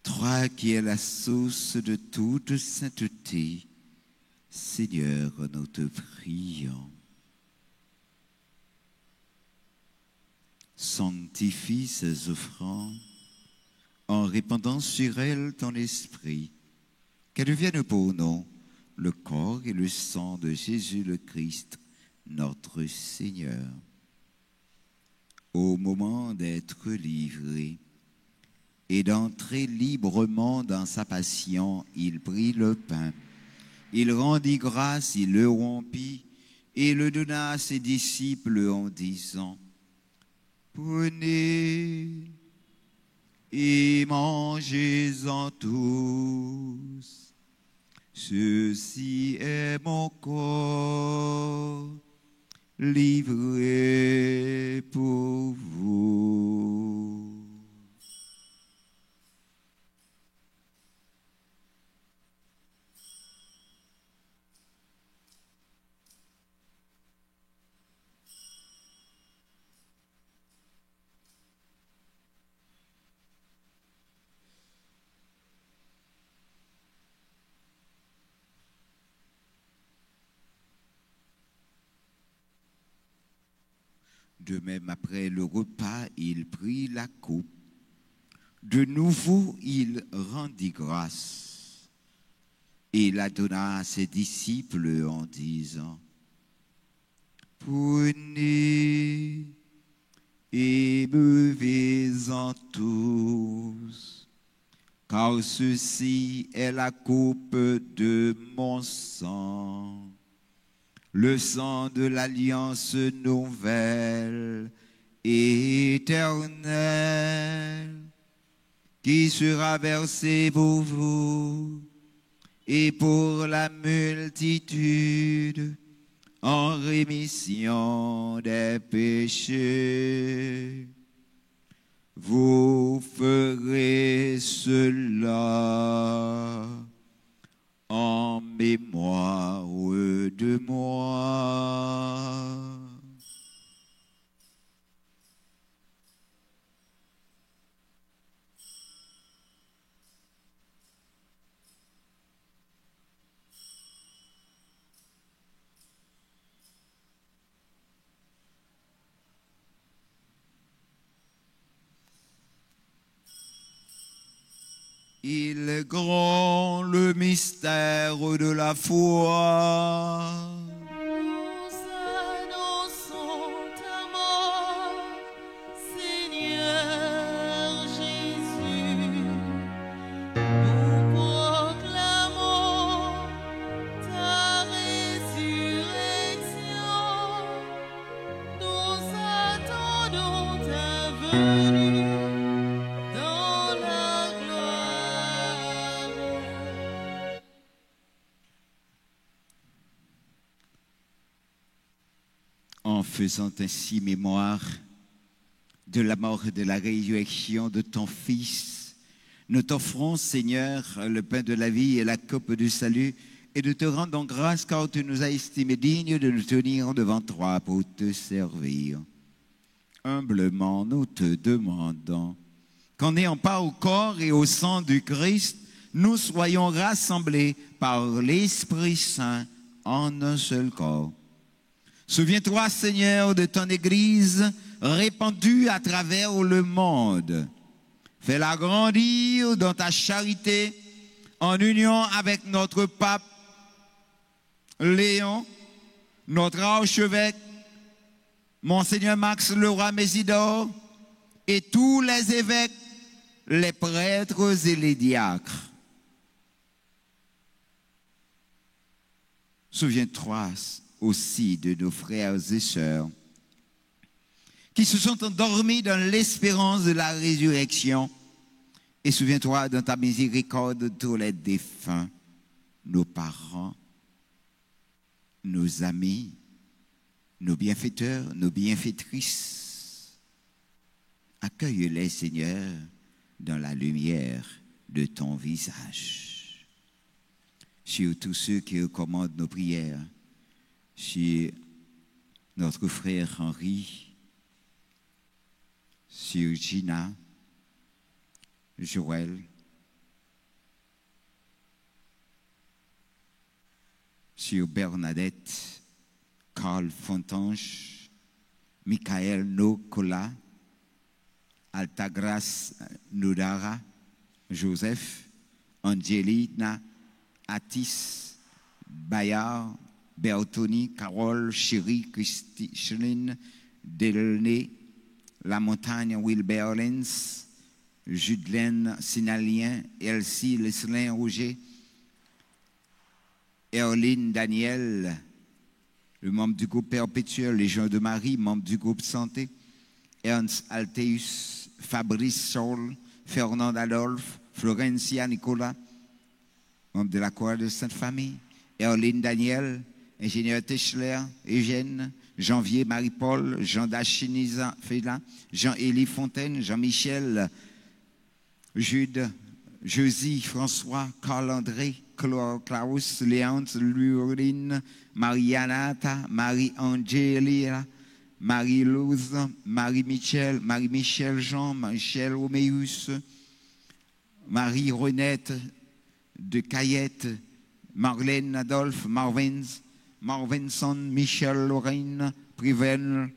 toi qui es la source de toute sainteté, Seigneur, nous te prions. Sanctifie ces offrandes en répandant sur elles ton esprit, qu'elles deviennent pour nous le corps et le sang de Jésus le Christ, notre Seigneur. Au moment d'être livré et d'entrer librement dans sa passion, il prit le pain, il rendit grâce, il le rompit et le donna à ses disciples en disant: Prenez et mangez-en tous. Ceci est mon corps livré pour vous. De même, après le repas, il prit la coupe. De nouveau, il rendit grâce et la donna à ses disciples en disant: Prenez et buvez-en tous, car ceci est la coupe de mon sang, le sang de l'alliance nouvelle et éternelle, qui sera versé pour vous et pour la multitude en rémission des péchés. Vous ferez cela en mémoire de moi. Il est grand le mystère de la foi. Nous annonçons ta mort, Seigneur Jésus. Nous proclamons ta résurrection. Nous attendons ta venue dans la gloire. En faisant ainsi mémoire de la mort et de la résurrection de ton Fils, nous t'offrons, Seigneur, le pain de la vie et la coupe du salut, et nous te rendons grâce car tu nous as estimés dignes de nous tenir devant toi pour te servir. Humblement, nous te demandons qu'en ayant part au corps et au sang du Christ, nous soyons rassemblés par l'Esprit Saint en un seul corps. Souviens-toi, Seigneur, de ton Église répandue à travers le monde. Fais-la grandir dans ta charité en union avec notre pape Léon, notre archevêque, Monseigneur Max Leroy Mésidor, et tous les évêques, les prêtres et les diacres. Souviens-toi aussi de nos frères et sœurs qui se sont endormis dans l'espérance de la résurrection. Et souviens-toi dans ta miséricorde de tous les défunts, nos parents, nos amis, nos bienfaiteurs, nos bienfaitrices. Accueille-les, Seigneur, dans la lumière de ton visage. Sur tous ceux qui recommandent nos prières, sur notre frère Henri, sur Gina, Joël, sur Bernadette, Carl Fontange, Michael Nocola, Altagrace Nodara, Joseph, Angelina, Atis, Bayard, Bertoni, Carole, Chéri, Christine, Delaunay, La Montagne, Wilbert Lenz, Judelaine Sinalien, Elsie Leslin Rouget, Erline Daniel, le membre du groupe Perpétuel, Légion de Marie, membre du groupe Santé, Ernst Alteus, Fabrice Saul, Fernand Adolphe, Florencia Nicolas, membre de la chorale de Sainte-Famille, Erline Daniel, ingénieur Techler, Eugène, Janvier Marie-Paul, Jean Dachiniza Fela, Jean-Élie Fontaine, Jean-Michel, Jude, Josie, François, Carl-André, Klaus, Léonce, Luline, Marianata, Marie-Angélia, Marie-Louze, Marie-Michel, Marie-Michel Jean, Michel Roméus, Marie-Renette de Cayette, Marlène Adolphe, Marvinson, Michel Lorraine, Privel,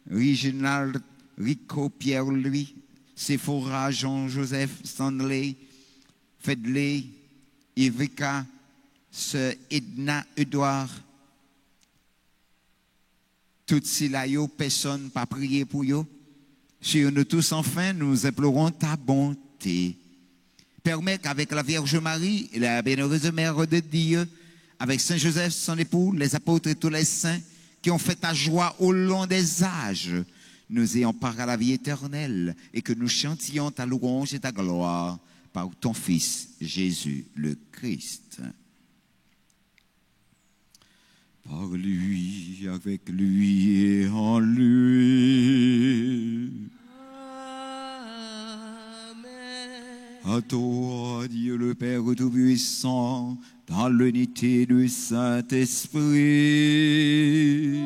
Reginald, Rico, Pierre-Louis, Sephora, Jean-Joseph, Stanley, Fedley, Ivika, Sir Edna, Edouard. Toutes ces là, personne pas prier pour eux. Sur nous tous, enfin, nous implorons ta bonté. Permets qu'avec la Vierge Marie et la bienheureuse Mère de Dieu, avec Saint Joseph, son époux, les apôtres et tous les saints qui ont fait ta joie au long des âges, nous ayons part à la vie éternelle et que nous chantions ta louange et ta gloire par ton Fils Jésus le Christ. Par lui, avec lui et en lui. À toi, Dieu le Père Tout-Puissant, dans l'unité du Saint-Esprit.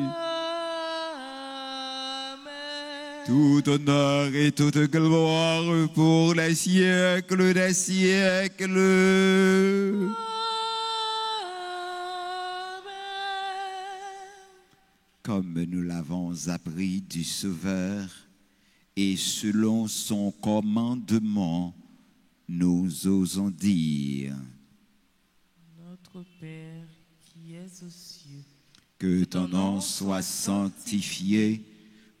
Tout honneur et toute gloire pour les siècles des siècles. Comme nous l'avons appris du Sauveur et selon son commandement, nous osons dire: Notre Père qui es aux cieux, que ton nom soit sanctifié,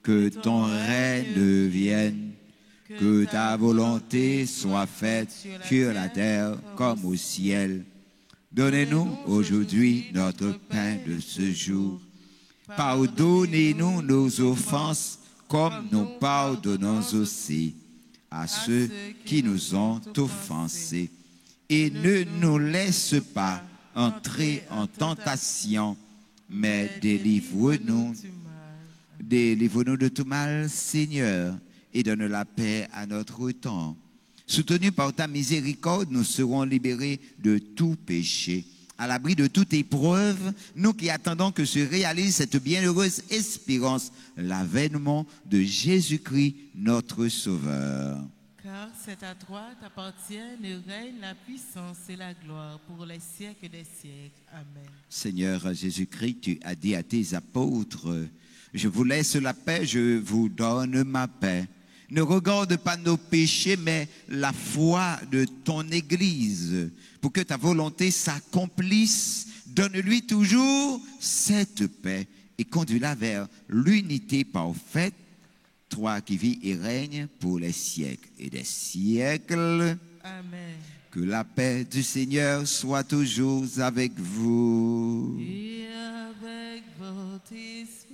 que ton règne vienne, que ta volonté soit faite sur la terre comme au ciel. Donnez-nous aujourd'hui notre pain de ce jour. Pardonnez-nous nos offenses comme nous pardonnons aussi à ceux qui nous ont offensés. Et ne nous laisse pas entrer en tentation, mais délivre-nous de tout mal, Seigneur, et donne la paix à notre temps. Soutenus par ta miséricorde, nous serons libérés de tout péché. À l'abri de toute épreuve, nous qui attendons que se réalise cette bienheureuse espérance, l'avènement de Jésus-Christ, notre Sauveur. car c'est à toi t'appartiennent le règne, la puissance et la gloire pour les siècles des siècles. Amen. Seigneur Jésus-Christ, tu as dit à tes apôtres: je vous laisse la paix, je vous donne ma paix. Ne regarde pas nos péchés, mais la foi de ton Église. Pour que ta volonté s'accomplisse, donne-lui toujours cette paix et conduis-la vers l'unité parfaite, toi qui vis et règnes pour les siècles et des siècles. Amen. Que la paix du Seigneur soit toujours avec vous. Et avec votre esprit.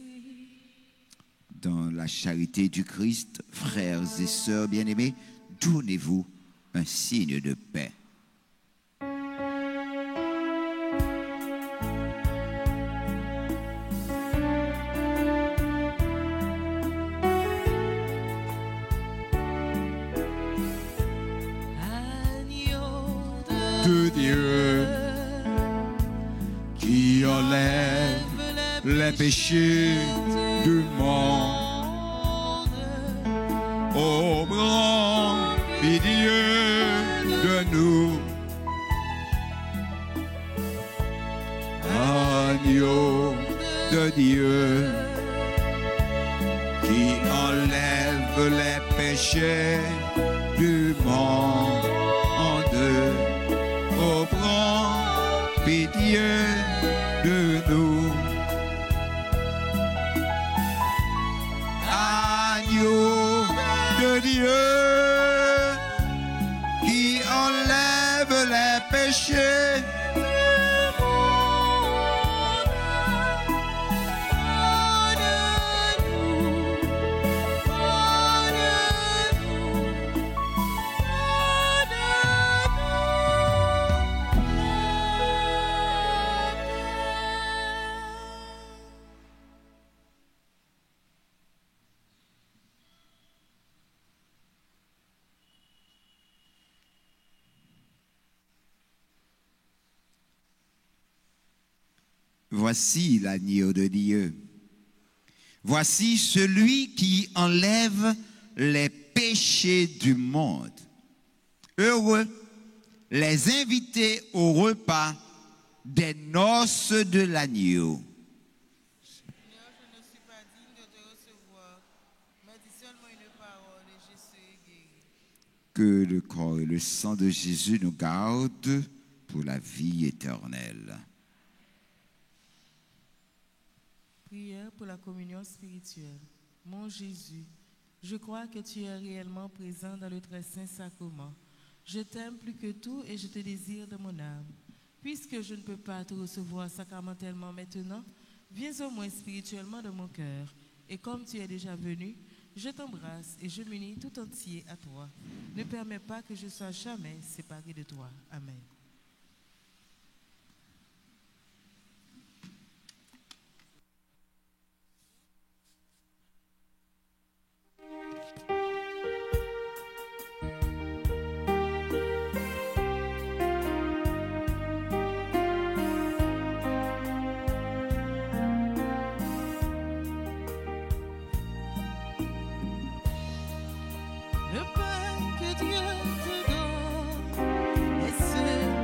Dans la charité du Christ, frères et sœurs bien-aimés, donnez-vous un signe de paix. De Dieu qui enlève les péchés du monde. Ô grand pitié de nous, agneau de Dieu qui enlève les péchés du monde. Oh, prends pitié de nous. Agneau de Dieu qui enlève les péchés. Voici l'agneau de Dieu. Voici celui qui enlève les péchés du monde. Heureux les invités au repas des noces de l'agneau. Seigneur, je ne suis pas digne de te recevoir, mais dis seulement une parole et je serai guéri. Que le corps et le sang de Jésus nous gardent pour la vie éternelle. Prière pour la communion spirituelle. Mon Jésus, je crois que tu es réellement présent dans le très saint sacrement. Je t'aime plus que tout et je te désire de mon âme. Puisque je ne peux pas te recevoir sacramentellement maintenant, viens au moins spirituellement dans mon cœur. Et comme tu es déjà venu, je t'embrasse et je m'unis tout entier à toi. Ne permets pas que je sois jamais séparé de toi. Amen. Le pain que Dieu te donne est ce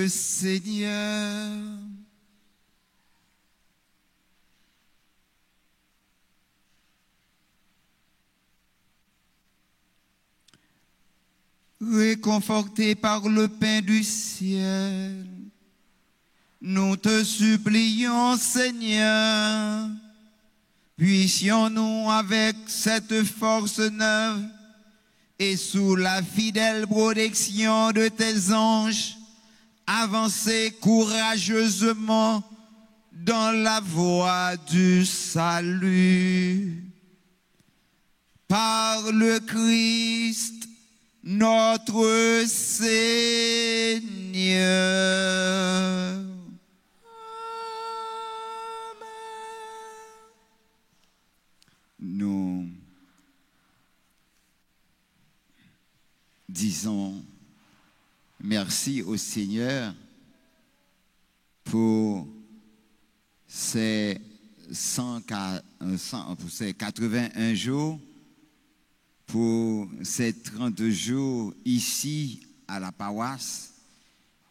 le Seigneur. Réconforté par le pain du ciel, nous te supplions, Seigneur, puissions-nous avec cette force neuve et sous la fidèle protection de tes anges, avancer courageusement dans la voie du salut. Par le Christ, notre Seigneur. Nous disons merci au Seigneur pour ces 81 jours, pour ces 30 jours ici à la paroisse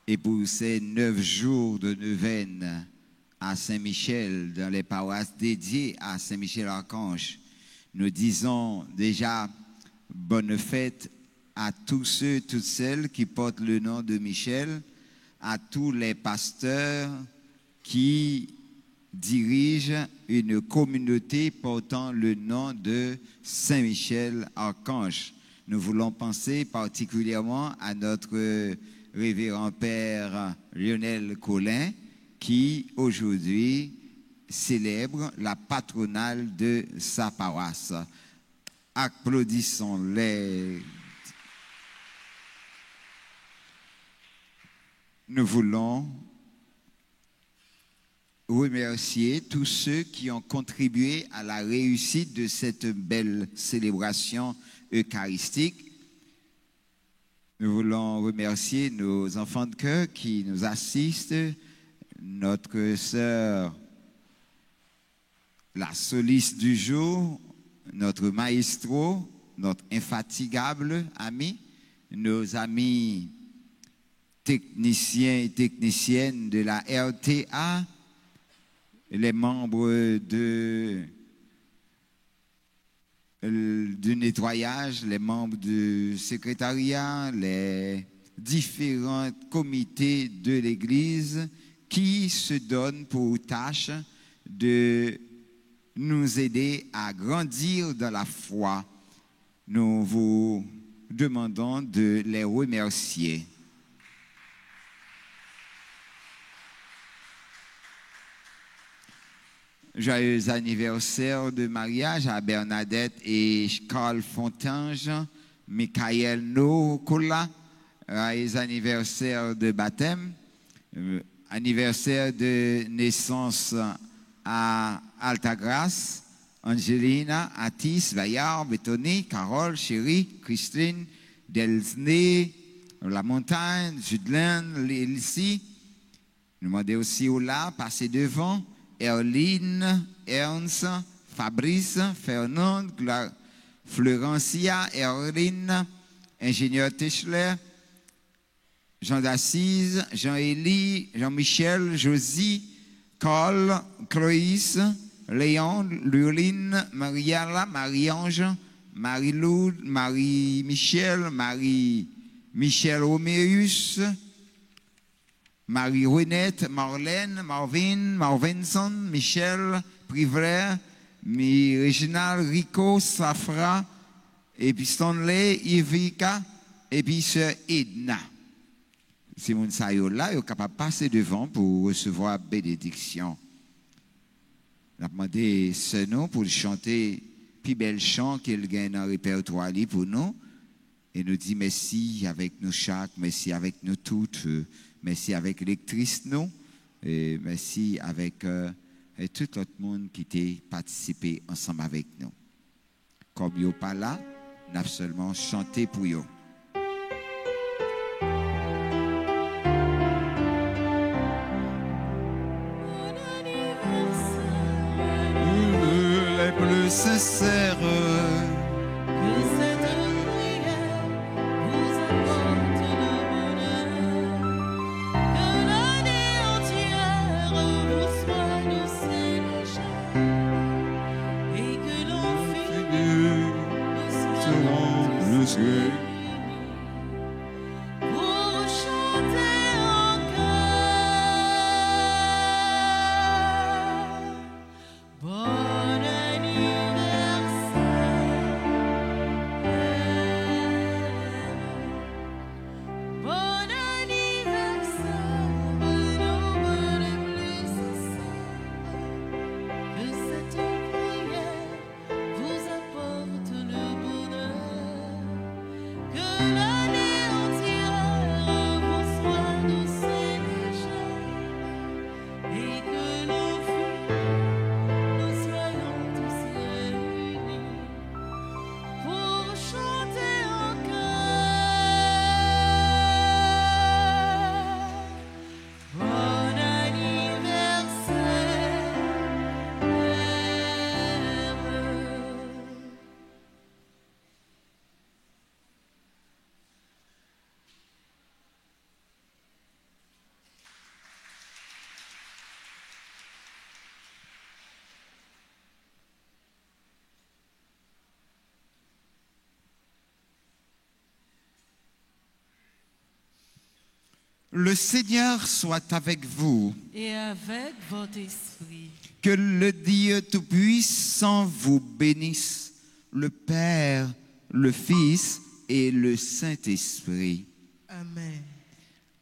et pour ces 9 jours de neuvaine à Saint-Michel, dans les paroisses dédiées à Saint-Michel-Archange. Nous disons déjà bonne fête à tous ceux, toutes celles qui portent le nom de Michel, à tous les pasteurs qui dirigent une communauté portant le nom de Saint-Michel-Archange. Nous voulons penser particulièrement à notre révérend père Lionel Collin, qui aujourd'hui célèbre la patronale de sa paroisse. Applaudissons-les. Nous voulons remercier tous ceux qui ont contribué à la réussite de cette belle célébration eucharistique. Nous voulons remercier nos enfants de cœur qui nous assistent, notre sœur, la soliste du jour, notre maestro, notre infatigable ami, nos amis techniciens et techniciennes de la RTA, les membres du nettoyage, les membres du secrétariat, les différents comités de l'Église qui se donnent pour tâche de nous aider à grandir dans la foi. Nous vous demandons de les remercier. Joyeux anniversaire de mariage à Bernadette et Carl Fontange, Michael Nokola. Joyeux anniversaire de baptême. Anniversaire de naissance à Altagrace, Angelina, Atis, Vaillard, Bétoni, Carole, Chérie, Christine, Delsney, La Montagne, Judelin, Lilsi. Nous demandons aussi au là, passer devant. Erline, Ernst, Fabrice, Fernand, Florencia, Erline, ingénieur Tischler, Jean d'Assise, Jean-Élie, Jean-Michel, Josie, Carl, Cloïs, Léon, Luline, Mariala, Marie-Ange, Marie-Lou, Marie-Michel, Marie-Michel Roméus, Marie-Renette, Marlène, Marvin, Marvinson, Michel, Privler, Réginald, Rico, Safra, et puis Stanley, Ivika, et puis Sœur Edna. Si vous êtes là, vous êtes capable de passer devant pour recevoir bénédiction. On a demandé ce nom pour chanter plus bel chant qu'il gagne dans le répertoire pour nous. Et nous dit merci avec nous chaque, merci avec nous toutes, merci avec l'électrice nous, et merci avec tout l'autre monde qui a participé ensemble avec nous. Comme vous n'êtes pas là, nous avons seulement chanté pour vous. Les plus sincères. Que cette prière vous apporte le bonheur, que réunis pour chanter en chœur. Bon anniversaire. Bon anniversaire. Bonne plus que cette prière vous apporte le bonheur. Que l'année entière vous soit douce et légère, et que nos filles, nous soyons tous réunis pour chanter en chœur. Bon anniversaire. Le Seigneur soit avec vous. Et avec votre esprit. Que le Dieu Tout-Puissant vous bénisse, le Père, le Fils et le Saint-Esprit. Amen.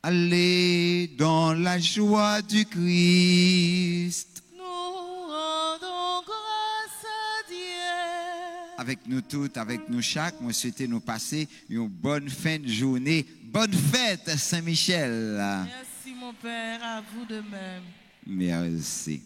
Allez dans la joie du Christ. Nous rendons grâce à Dieu. Avec nous toutes, avec nous chaque, moi souhaiter nous passer une bonne fin de journée. Bonne fête Saint-Michel. Merci mon Père, à vous de même. Merci.